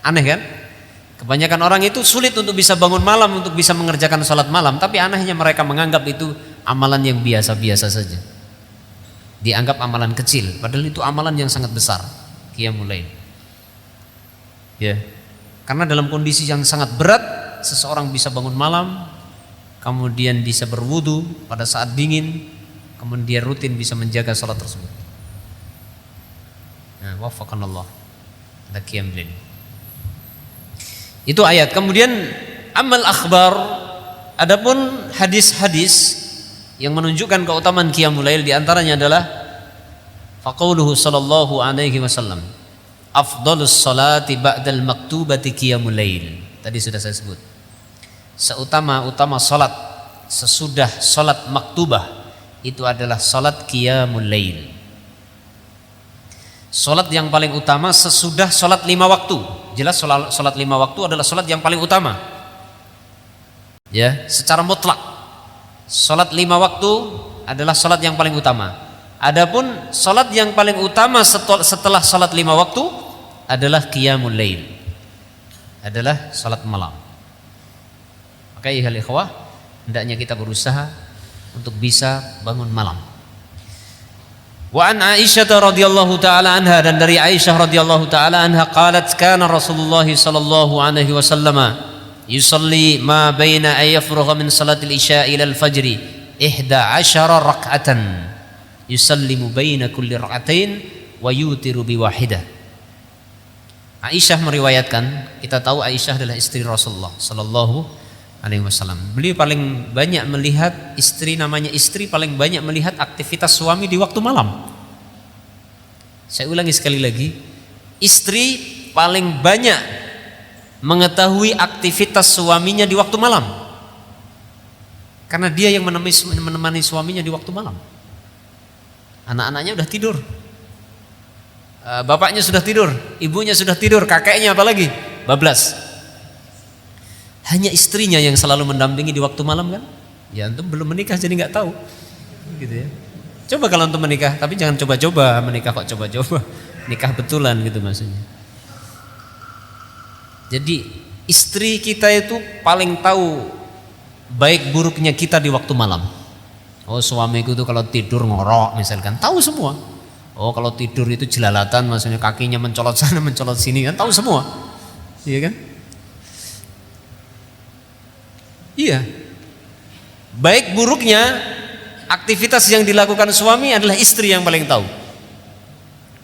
Aneh kan? Kebanyakan orang itu sulit untuk bisa bangun malam, untuk bisa mengerjakan salat malam. Tapi anehnya mereka menganggap itu amalan yang biasa-biasa saja. Dianggap amalan kecil, padahal itu amalan yang sangat besar. Qiyamul lail. Ya. Karena dalam kondisi yang sangat berat, seseorang bisa bangun malam, kemudian bisa berwudu pada saat dingin, kemudian dia rutin bisa menjaga salat tersebut. Nah, wafaqanallah. Ada qiyamul lail. Itu ayat. Kemudian amal akhbar, adapun hadis-hadis yang menunjukkan keutamaan qiyamul lail di antaranya adalah faqauluhu sallallahu alaihi wasallam, afdhalus salati ba'dal maktubati qiyamul lail. Tadi sudah saya sebut. Seutama-utama salat sesudah salat maktubah itu adalah salat qiyamul lail. Salat yang paling utama sesudah salat 5 waktu. Jelas salat 5 waktu adalah salat yang paling utama. Ya, secara mutlak. Salat 5 waktu adalah salat yang paling utama. Adapun salat yang paling utama setelah salat 5 waktu adalah qiyamul lail. Adalah salat malam. Maka ya ikhwah, hendaknya kita berusaha untuk bisa bangun malam. Wa an Aisyah radhiyallahu taala anha, dan dari Aisyah radhiyallahu taala anha qalat kana Rasulullah sallallahu alaihi wasallam yusalli ma baina ayafrugha min salatil isya ila al-fajr 11 rak'atan yusallimu baina kulli rak'atain wa yutiru bi wahidah. Aisyah meriwayatkan, kita tahu Aisyah adalah istri Rasulullah sallallahu alaihi wasallam. Beliau paling banyak melihat istri, namanya istri paling banyak melihat aktivitas suami di waktu malam. Saya ulangi sekali lagi, istri paling banyak mengetahui aktivitas suaminya di waktu malam. Karena dia yang menemani suaminya di waktu malam. Anak-anaknya udah tidur, bapaknya sudah tidur, ibunya sudah tidur, kakeknya apalagi bablas. Hanya istrinya yang selalu mendampingi di waktu malam kan? Ya antum belum menikah jadi nggak tahu, gitu ya. Coba kalau antum menikah, tapi jangan coba-coba menikah kok coba-coba, nikah betulan gitu maksudnya. Jadi istri kita itu paling tahu baik buruknya kita di waktu malam. Oh suamiku itu kalau tidur ngorok misalkan, tahu semua. Oh kalau tidur itu jelalatan, maksudnya kakinya mencolot sana mencolot sini kan, tahu semua, iya kan? Iya. Baik buruknya aktivitas yang dilakukan suami adalah istri yang paling tahu.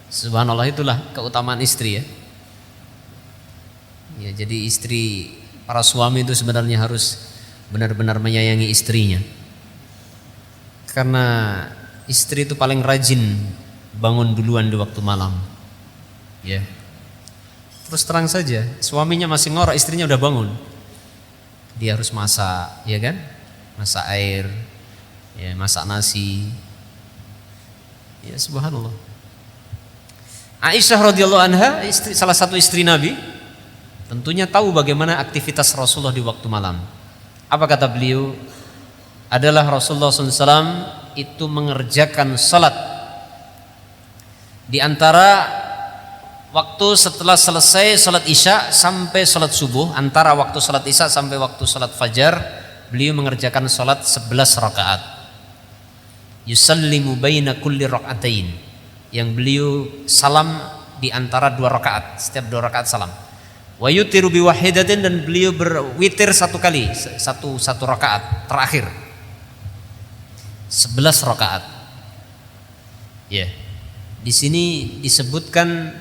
Subhanallah, itulah keutamaan istri ya. Ya, jadi istri, para suami itu sebenarnya harus benar-benar menyayangi istrinya. Karena istri itu paling rajin bangun duluan di waktu malam. Ya. Terus terang saja, suaminya masih ngorok, istrinya udah bangun. Dia harus masak, ya kan? Masak air, ya masak nasi. Ya subhanallah. Aisyah radhiyallahu anha, salah satu istri Nabi, tentunya tahu bagaimana aktivitas Rasulullah di waktu malam. Apa kata beliau? Adalah Rasulullah SAW itu mengerjakan salat di antara waktu setelah selesai salat isya sampai salat subuh, antara waktu salat isya sampai waktu salat fajar, beliau mengerjakan salat 11 rakaat. Yusallimu baina kulli rakaatain, yang beliau salam di antara 2 rakaat, setiap 2 rakaat salam. Wa yutiru bi wahidatin, dan beliau berwitir 1 kali, satu rakaat terakhir. 11 rakaat. Ya. Di sini disebutkan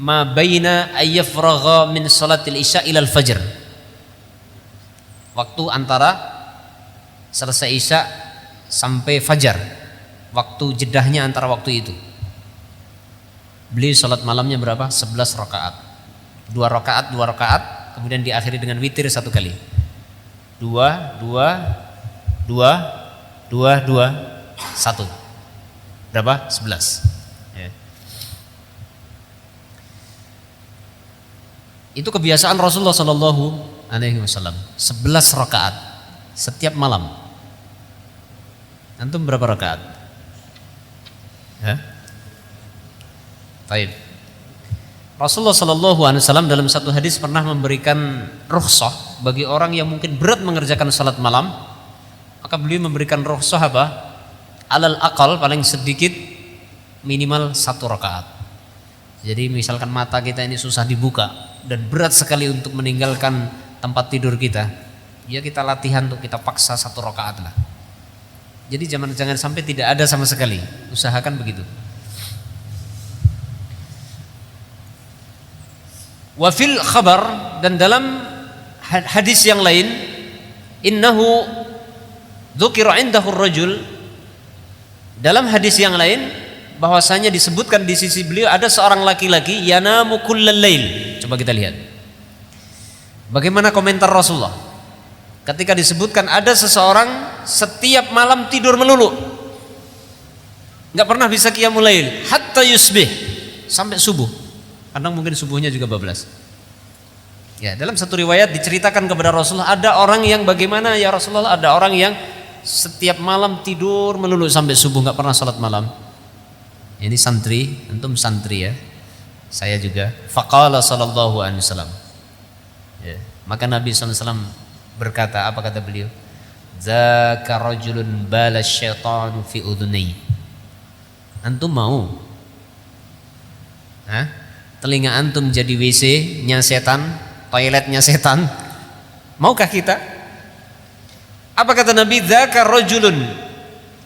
ma baina ayyafragha min salatil isya ilal fajr. Waktu antara selesai isya sampai fajar. Waktu jedahnya antara waktu itu. Beliau salat malamnya berapa? 11 rakaat. 2 rakaat, kemudian diakhiri dengan witir 1 kali. 2 1. Berapa? 11. Ya. Itu kebiasaan Rasulullah Shallallahu Alaihi Wasallam. 11 rakaat setiap malam. Antum berapa rakaat? Ya. Baik. Rasulullah Shallallahu Alaihi Wasallam dalam satu hadis pernah memberikan rukhsah bagi orang yang mungkin berat mengerjakan salat malam. Maka beliau memberikan rukhsah apa? Alal aqal, paling sedikit minimal 1 rakaat. Jadi misalkan mata kita ini susah dibuka dan berat sekali untuk meninggalkan tempat tidur kita, ya kita latihan untuk kita paksa 1 rakaat lah. Jadi jangan sampai tidak ada sama sekali. Usahakan begitu. Wa fil khabar, dan dalam hadis yang lain, innahu dzukira indahu rajul, dalam hadis yang lain bahwasanya disebutkan di sisi beliau ada seorang laki-laki yanamu kullal lail. Coba kita lihat bagaimana komentar Rasulullah ketika disebutkan ada seseorang setiap malam tidur melulu, nggak pernah bisa qiyamul lail hatta yusbih, sampai subuh. Kadang mungkin subuhnya juga bablas. Ya, dalam satu riwayat diceritakan kepada Rasulullah, ada orang yang bagaimana ya Rasulullah, ada orang yang setiap malam tidur melulu sampai subuh, nggak pernah salat malam. Ini santri, antum santri ya, saya juga. Faqala sallallahu alaihi wasallam. Ya, maka Nabi SAW berkata, apa kata beliau? Zaka rajulun bala syaitanu fi udhunai. Antum mau? Telinga antum jadi WC-nya setan, toiletnya setan? Maukah kita? Apa kata Nabi? Dzaka rajulun,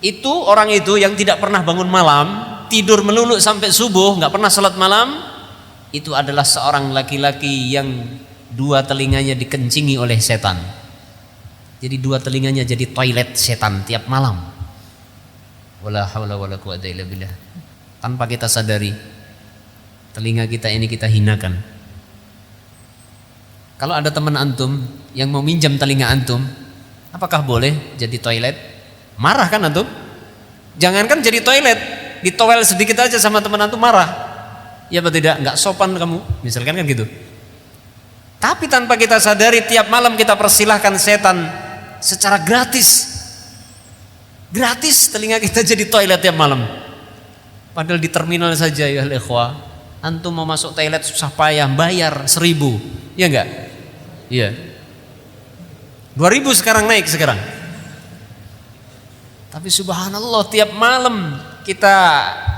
itu orang itu yang tidak pernah bangun malam, tidur melulu sampai subuh, nggak pernah salat malam, itu adalah seorang laki-laki yang 2 telinganya dikencingi oleh setan. Jadi 2 telinganya jadi toilet setan tiap malam. Wala haula wala quwata illa billah. Tanpa kita sadari, telinga kita ini kita hinakan. Kalau ada teman antum yang mau minjam telinga antum, apakah boleh jadi toilet? Marah kan antum? Jangankan jadi toilet, ditowel sedikit aja sama teman antum marah. Ya apa tidak? Enggak sopan kamu, misalkan kan gitu. Tapi tanpa kita sadari tiap malam kita persilahkan setan secara gratis. Gratis telinga kita jadi toilet tiap malam. Padahal di terminal saja ya ikhwah, antum mau masuk toilet susah payah bayar 1.000, ya enggak? Iya. 2.000 sekarang naik sekarang. Tapi subhanallah tiap malam kita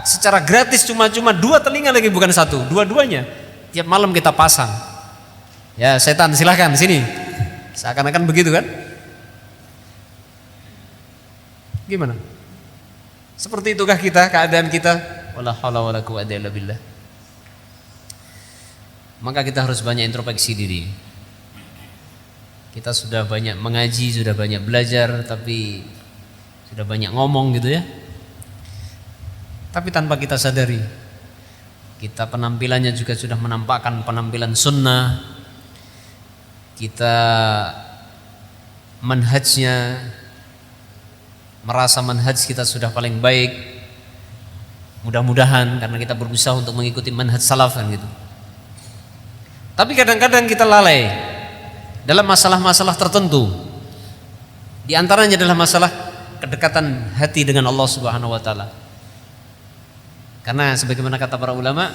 secara gratis cuma 2 telinga lagi, bukan 1, dua-duanya tiap malam kita pasang. Ya setan silahkan sini. Seakan-akan begitu kan? Gimana? Seperti itukah kita, keadaan kita? Wala haula wala quwwata illa billah. Maka kita harus banyak introspeksi diri. Kita sudah banyak mengaji, sudah banyak belajar, tapi sudah banyak ngomong gitu ya. Tapi tanpa kita sadari, kita penampilannya juga sudah menampakkan penampilan sunnah. Kita manhajnya merasa manhaj kita sudah paling baik, mudah-mudahan karena kita berusaha untuk mengikuti manhaj salaf kan gitu. Tapi kadang-kadang kita lalai dalam masalah-masalah tertentu. Di antaranya adalah masalah kedekatan hati dengan Allah Subhanahu wa taala. Karena sebagaimana kata para ulama,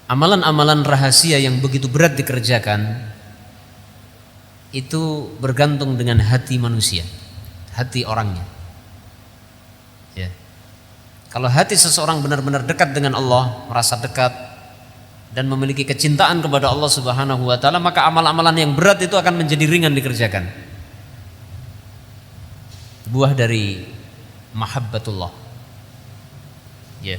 amalan-amalan rahasia yang begitu berat dikerjakan itu bergantung dengan hati manusia, hati orangnya. Ya. Kalau hati seseorang benar-benar dekat dengan Allah, merasa dekat dan memiliki kecintaan kepada Allah Subhanahu wa taala, maka amal-amalan yang berat itu akan menjadi ringan dikerjakan. Buah dari mahabbatullah. Ya.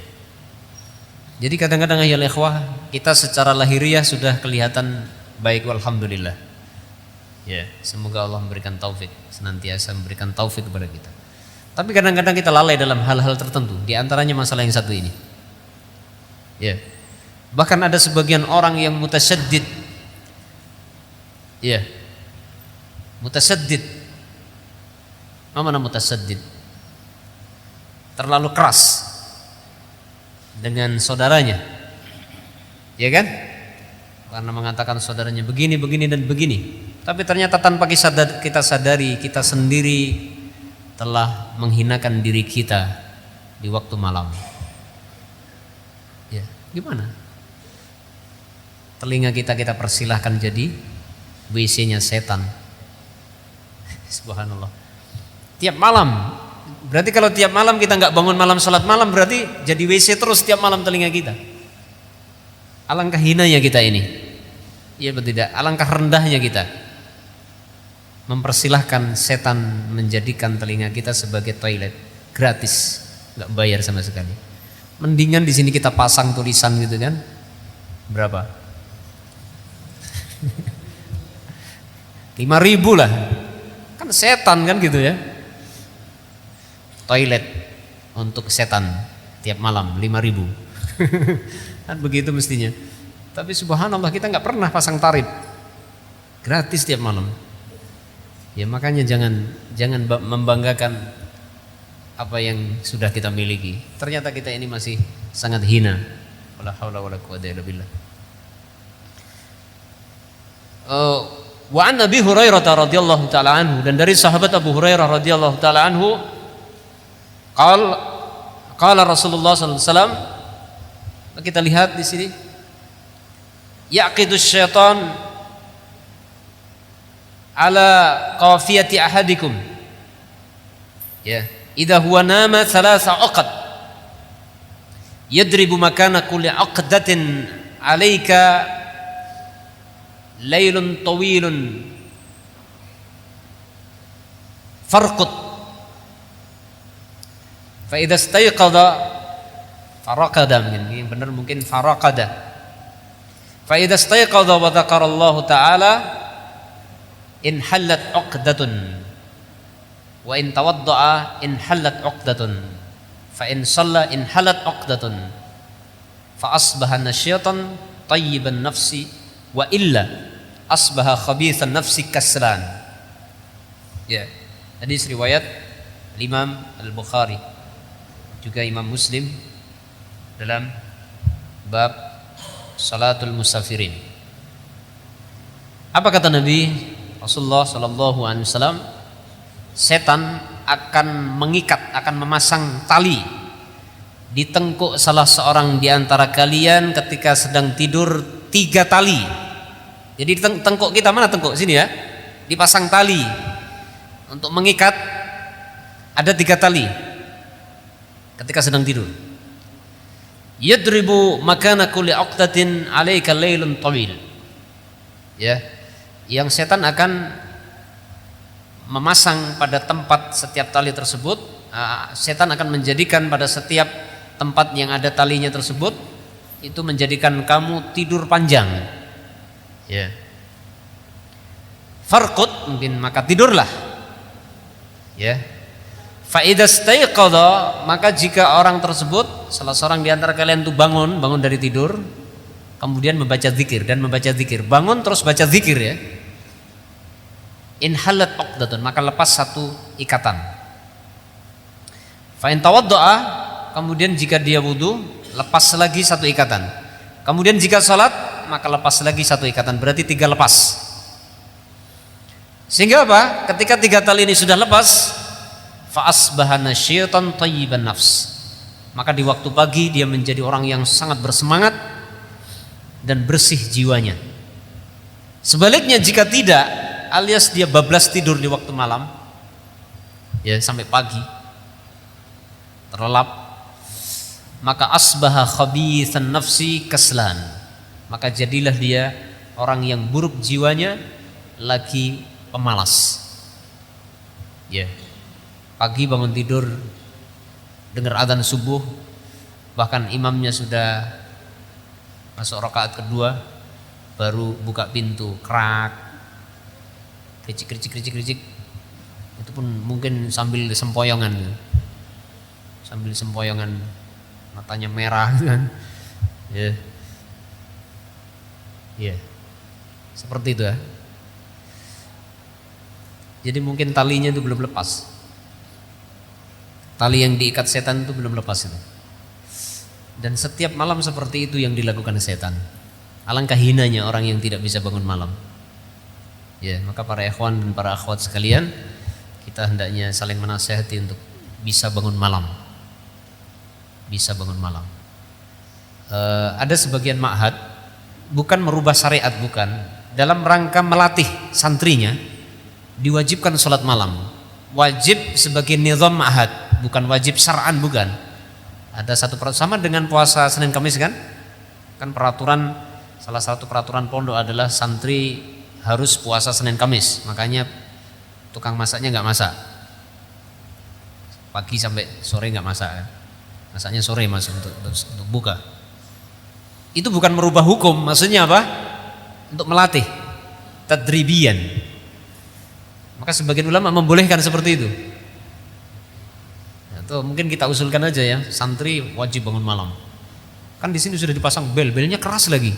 Jadi kadang-kadang ya ikhwah, kita secara lahiriah sudah kelihatan baik, walhamdulillah. Ya, semoga Allah memberikan taufik, senantiasa memberikan taufik kepada kita. Tapi kadang-kadang kita lalai dalam hal-hal tertentu, di antaranya masalah yang satu ini. Ya. Bahkan ada sebagian orang yang mutasaddid. Ya. Mutasaddid. Apa nama mutasaddid? Terlalu keras dengan saudaranya. Ya kan? Karena mengatakan saudaranya begini, begini dan begini. Tapi ternyata tanpa kita sadari, kita sendiri telah menghinakan diri kita di waktu malam. Ya, gimana? Telinga kita persilahkan jadi WC-nya setan. Subhanallah. Tiap malam. Berarti kalau tiap malam kita nggak bangun malam salat malam, berarti jadi WC terus tiap malam telinga kita. Alangkah hinanya kita ini. Iya betul tidak? Alangkah rendahnya kita mempersilahkan setan menjadikan telinga kita sebagai toilet gratis, nggak bayar sama sekali. Mendingan di sini kita pasang tulisan gitu kan? Berapa? 5.000 lah. Kan setan kan gitu ya. Toilet untuk setan tiap malam 5.000. Kan begitu mestinya. Tapi subhanallah kita nggak pernah pasang tarif. Gratis tiap malam. Ya makanya jangan membanggakan apa yang sudah kita miliki. Ternyata kita ini masih sangat hina. Wala haula wala quwwata illa billah. Wa an Abi Hurairah radhiyallahu taala anhu, dan dari sahabat Abu Hurairah radhiyallahu taala anhu, qala Rasulullah sallallahu alaihi wasallam, kita lihat di sini, yaqidus syaitan ala qafiyati ahadikum, ya, idza huwa nama thalatha aqad yadribu makana kulli aqdatin alayka laylun tawilun farqut fa idza istayqadha faraqada, yang benar mungkin faraqada, fa idza istayqadha wa dzakara Allah taala in hallat uqdatun wa in tawadda'a in hallat uqdatun fa in shalla in hallat uqdatun fa asbaha nasyatan tayyiban nafsi wa illa asbaha khabithan nafsi kaslan. Ya, hadis riwayat Imam Al-Bukhari, juga Imam Muslim dalam bab salatul musafirin. Apa kata Nabi Rasulullah sallallahu alaihi wasallam? Setan akan mengikat, akan memasang tali di tengkuk salah seorang di antara kalian ketika sedang tidur, 3 tali. Jadi tengkuk kita, mana tengkuk? Sini ya. Dipasang tali untuk mengikat, ada 3 tali ketika sedang tidur. Yadribu makana kulli aqtatin alaika lailun tawil. Ya. Yang setan akan memasang pada tempat setiap tali tersebut, setan akan menjadikan pada setiap tempat yang ada talinya tersebut itu menjadikan kamu tidur panjang. Ya. Farqut, mungkin maka tidurlah. Ya. Fa idza staiqadha, maka jika orang tersebut, salah seorang di antara kalian itu bangun dari tidur, kemudian membaca zikir dan membaca zikir, bangun terus baca zikir ya. inhalat uqdatun, maka lepas satu ikatan. Fa in tawaddaa, kemudian jika dia wudu, lepas lagi satu ikatan. Kemudian jika salat, maka lepas lagi satu ikatan, berarti 3 lepas. Sehingga apa? Ketika 3 tali ini sudah lepas, fa asbaha nasyiatan thayyiban nafs, maka di waktu pagi dia menjadi orang yang sangat bersemangat dan bersih jiwanya. Sebaliknya jika tidak, alias dia bablas tidur di waktu malam, ya sampai pagi terlelap, maka asbaha khabithan nafsi kaslan, maka jadilah dia orang yang buruk jiwanya, lagi pemalas. Ya, pagi bangun tidur, dengar adzan subuh, bahkan imamnya sudah masuk rakaat kedua, baru buka pintu, krak, kricik, itu pun mungkin sambil sempoyongan, matanya merah kan, ya, seperti itu ya. Jadi mungkin talinya itu belum lepas, tali yang diikat setan itu belum lepas itu. Dan setiap malam seperti itu yang dilakukan setan. Alangkah hinanya orang yang tidak bisa bangun malam. Ya, maka para ikhwan dan para akhwat sekalian, kita hendaknya saling menasihati untuk bisa bangun malam. Bisa bangun malam. Ada sebagian ma'had bukan merubah syariat, bukan, dalam rangka melatih santrinya diwajibkan sholat malam. Wajib sebagai nizam ma'had, bukan wajib syar'an, bukan. Ada satu sama dengan puasa Senin Kamis kan? Kan peraturan, salah satu peraturan pondok adalah santri harus puasa Senin Kamis. Makanya tukang masaknya nggak masak. Pagi sampai sore nggak masak kan? Masaknya sore mas untuk buka. Itu bukan merubah hukum, maksudnya apa? Untuk melatih, tadribian. Maka sebagian ulama membolehkan seperti itu. Atau mungkin kita usulkan aja ya, santri wajib bangun malam. Kan di sini sudah dipasang bel, belnya keras lagi.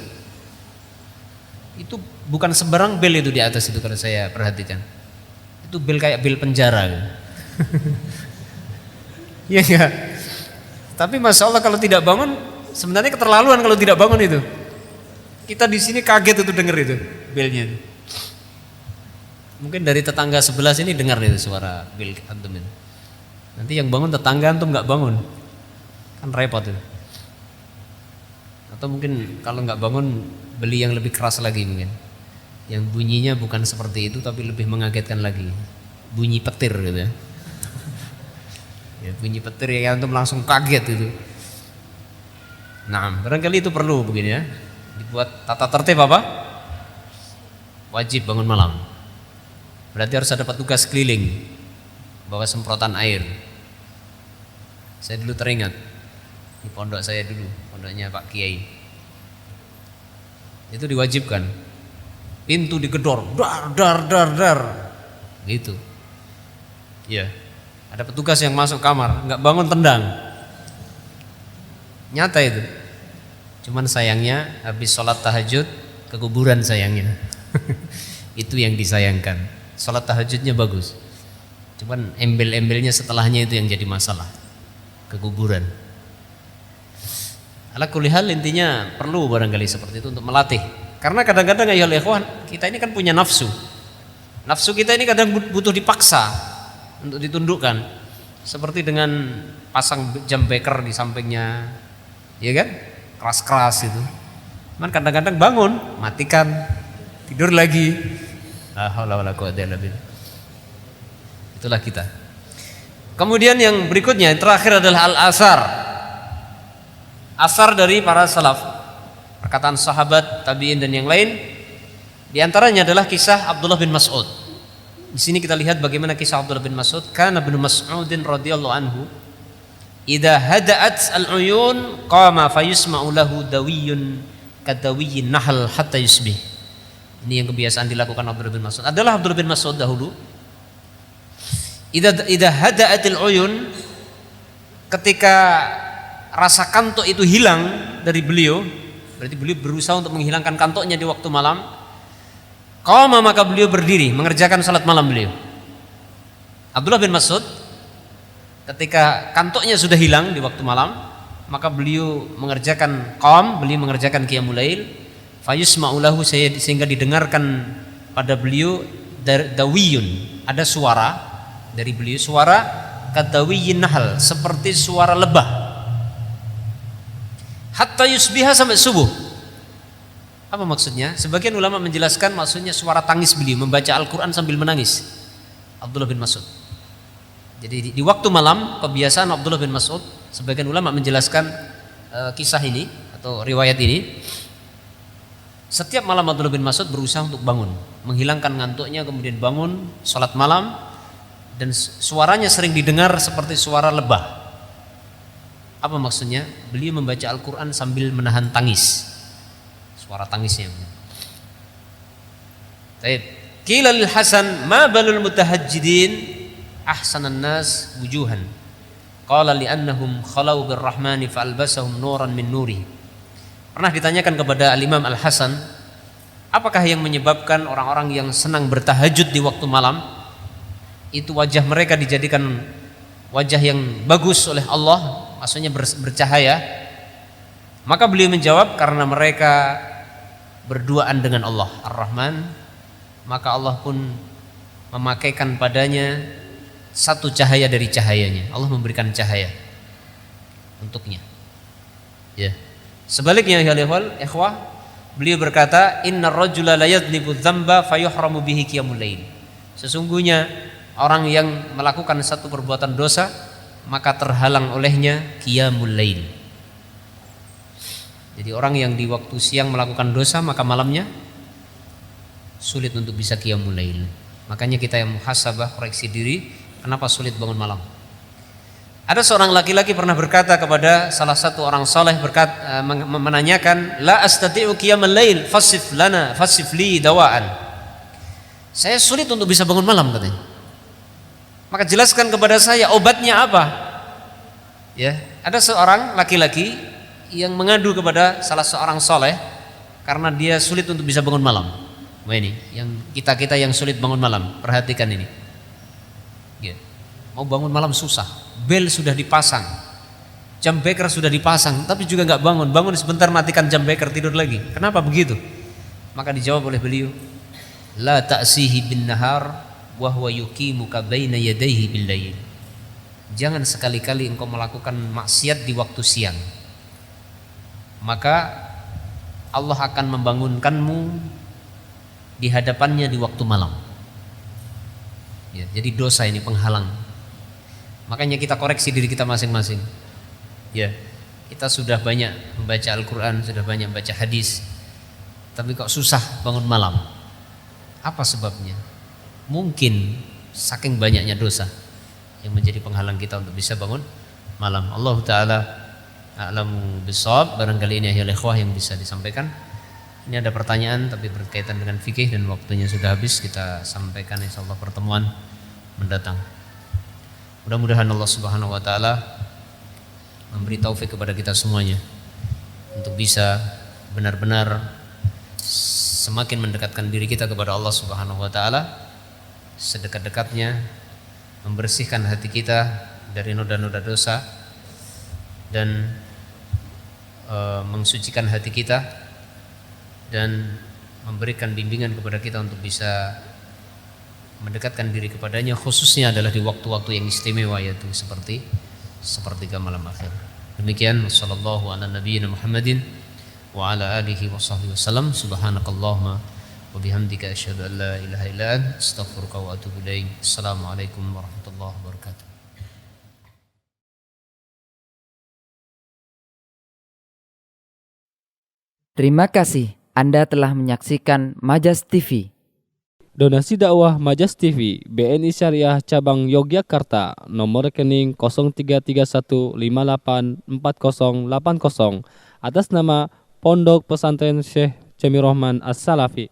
Itu bukan sembarang bel itu di atas itu, kalau saya perhatikan. Itu bel kayak bel penjara. Iya enggak? Tapi masya Allah kalau tidak bangun, sebenarnya keterlaluan kalau tidak bangun itu. Kita di sini kaget itu dengar itu belnya itu. Mungkin dari tetangga sebelah sini dengar itu suara bel antum itu. Nanti yang bangun tetangga antum nggak bangun, kan repot itu. Atau mungkin kalau nggak bangun beli yang lebih keras lagi mungkin, yang bunyinya bukan seperti itu tapi lebih mengagetkan lagi, bunyi petir gitu ya. Ya, bunyi petir yang antum langsung kaget itu. Nah, barangkali itu perlu begini ya, dibuat tata tertib apa? Wajib bangun malam. Berarti harus ada petugas keliling bawa semprotan air. Saya dulu teringat di pondok saya dulu, pondoknya Pak Kiai. Itu diwajibkan. Pintu digedor, dar, gitu. Iya. Ada petugas yang masuk kamar, nggak bangun tendang. Nyata itu. Cuman sayangnya habis sholat tahajud ke kuburan sayangnya. Itu yang disayangkan. Sholat tahajudnya bagus. Cuman embel-embelnya setelahnya itu yang jadi masalah. Ke kuburan. Ala kulli hal, intinya perlu barangkali seperti itu untuk melatih. Karena kadang-kadang ya ikhwan, kita ini kan punya nafsu. Nafsu kita ini kadang butuh dipaksa untuk ditundukkan. Seperti dengan pasang jam beker di sampingnya, ya kan? Keras-keras itu. Cuman kadang-kadang bangun, matikan, tidur lagi. La haula wala quwwata illa billah. Itulah kita. Kemudian yang berikutnya, yang terakhir adalah al-asar. Asar dari para salaf, perkataan sahabat, tabi'in dan yang lain. Di antaranya adalah kisah Abdullah bin Mas'ud. Di sini kita lihat bagaimana kisah Abdullah bin Mas'ud. Kana bin Mas'udin radhiyallahu anhu idza hada'at al-uyun qama fayusma'u lahu dawiyyun kadawiyyin nahl hatta yusbih. Ini yang kebiasaan dilakukan Abdullah bin Mas'ud. Adalah Abdullah bin Mas'ud dahulu idza hada'atil uyun, ketika rasa kantuk itu hilang dari beliau, berarti beliau berusaha untuk menghilangkan kantuknya di waktu malam. Qama, maka beliau berdiri mengerjakan salat malam beliau. Abdullah bin Mas'ud ketika kantuknya sudah hilang di waktu malam, maka beliau mengerjakan beliau mengerjakan qiyamul lail, fayusma'u lahu, sehingga didengarkan pada beliau dawiyun, ada suara dari beliau, suara kadawiyyin nahal, seperti suara lebah, hatta yusbiha, sampai subuh. Apa maksudnya? Sebagian ulama menjelaskan maksudnya suara tangis beliau membaca Al-Quran sambil menangis, Abdullah bin Mas'ud. Jadi di waktu malam kebiasaan Abdullah bin Mas'ud, sebagian ulama menjelaskan kisah ini atau riwayat ini, setiap malam Abdullah bin Mas'ud berusaha untuk bangun, menghilangkan ngantuknya, kemudian bangun sholat malam, dan suaranya sering didengar seperti suara lebah. Apa maksudnya? Beliau membaca Al-Quran sambil menahan tangis, suara tangisnya. Baik. Qila lil Hasan, ma balul mutahajjidin ahsanan nas wujuhan, qala li'annahum khalau birrahmani fa'albasahum nuran min nuri. Pernah ditanyakan kepada Al-Imam Al-Hasan, apakah yang menyebabkan orang-orang yang senang bertahajud di waktu malam itu wajah mereka dijadikan wajah yang bagus oleh Allah, maksudnya bercahaya? Maka beliau menjawab, karena mereka berduaan dengan Allah Ar-Rahman, maka Allah pun memakaikan padanya satu cahaya dari cahayanya. Allah memberikan cahaya untuknya. Ya. Sebaliknya ya ikhwah, beliau berkata, innar rajula la yadhnibu dzamba fayuhramu bihi qiyamul lail. Sesungguhnya orang yang melakukan satu perbuatan dosa maka terhalang olehnya qiyamul lail. Jadi orang yang di waktu siang melakukan dosa maka malamnya sulit untuk bisa qiyamul lail. Makanya kita yang muhasabah, koreksi diri, kenapa sulit bangun malam. Ada seorang laki-laki pernah berkata kepada salah satu orang saleh, menanyakan, la astati'u qiyamul lail fasif li dawaan. Saya sulit untuk bisa bangun malam, katanya. Maka jelaskan kepada saya obatnya apa? Ya, ada seorang laki-laki yang mengadu kepada salah seorang saleh karena dia sulit untuk bisa bangun malam. Wah, ini yang kita yang sulit bangun malam, perhatikan ini. Ya. Mau bangun malam susah, bel sudah dipasang, jam beker sudah dipasang, tapi juga nggak bangun. Bangun sebentar, matikan jam beker, tidur lagi. Kenapa begitu? Maka dijawab oleh beliau, la ta'sihi bin nahar wa huwa yuqimuka baina yadayhi bil lail. Jangan sekali-kali engkau melakukan maksiat di waktu siang, maka Allah akan membangunkanmu di hadapannya di waktu malam. Ya, jadi dosa ini penghalang. Makanya kita koreksi diri kita masing-masing. Ya, kita sudah banyak membaca Al-Quran, sudah banyak membaca hadis, tapi kok susah bangun malam. Apa sebabnya? Mungkin saking banyaknya dosa yang menjadi penghalang kita untuk bisa bangun malam. Allah Ta'ala a'lamu bishawab. Barangkali ini ya ikhwah yang bisa disampaikan. Ini ada pertanyaan tapi berkaitan dengan fikih dan waktunya sudah habis, kita sampaikan insyaallah pertemuan mendatang. Mudah-mudahan Allah Subhanahu wa taala memberi taufik kepada kita semuanya untuk bisa benar-benar semakin mendekatkan diri kita kepada Allah Subhanahu wa taala, sedekat-dekatnya membersihkan hati kita dari noda-noda dosa dan mensucikan hati kita, dan memberikan bimbingan kepada kita untuk bisa mendekatkan diri kepadanya, khususnya adalah di waktu-waktu yang istimewa, yaitu seperti sepertiga malam akhir. Demikian, sallallahu ala nabiyyina Muhammadin wa ala alihi wa sahbihi wasallam. Subhanakallahumma wa bihamdika asyhadu an la ilaha illa anta astaghfiruka wa atubu ilaik. Assalamualaikum warahmatullahi wabarakatuh. Terima kasih Anda telah menyaksikan Majas TV. Donasi dakwah Majas TV BNI Syariah Cabang Yogyakarta, nomor rekening 0331584080 atas nama Pondok Pesantren Syekh Jamirohman As-Salafi.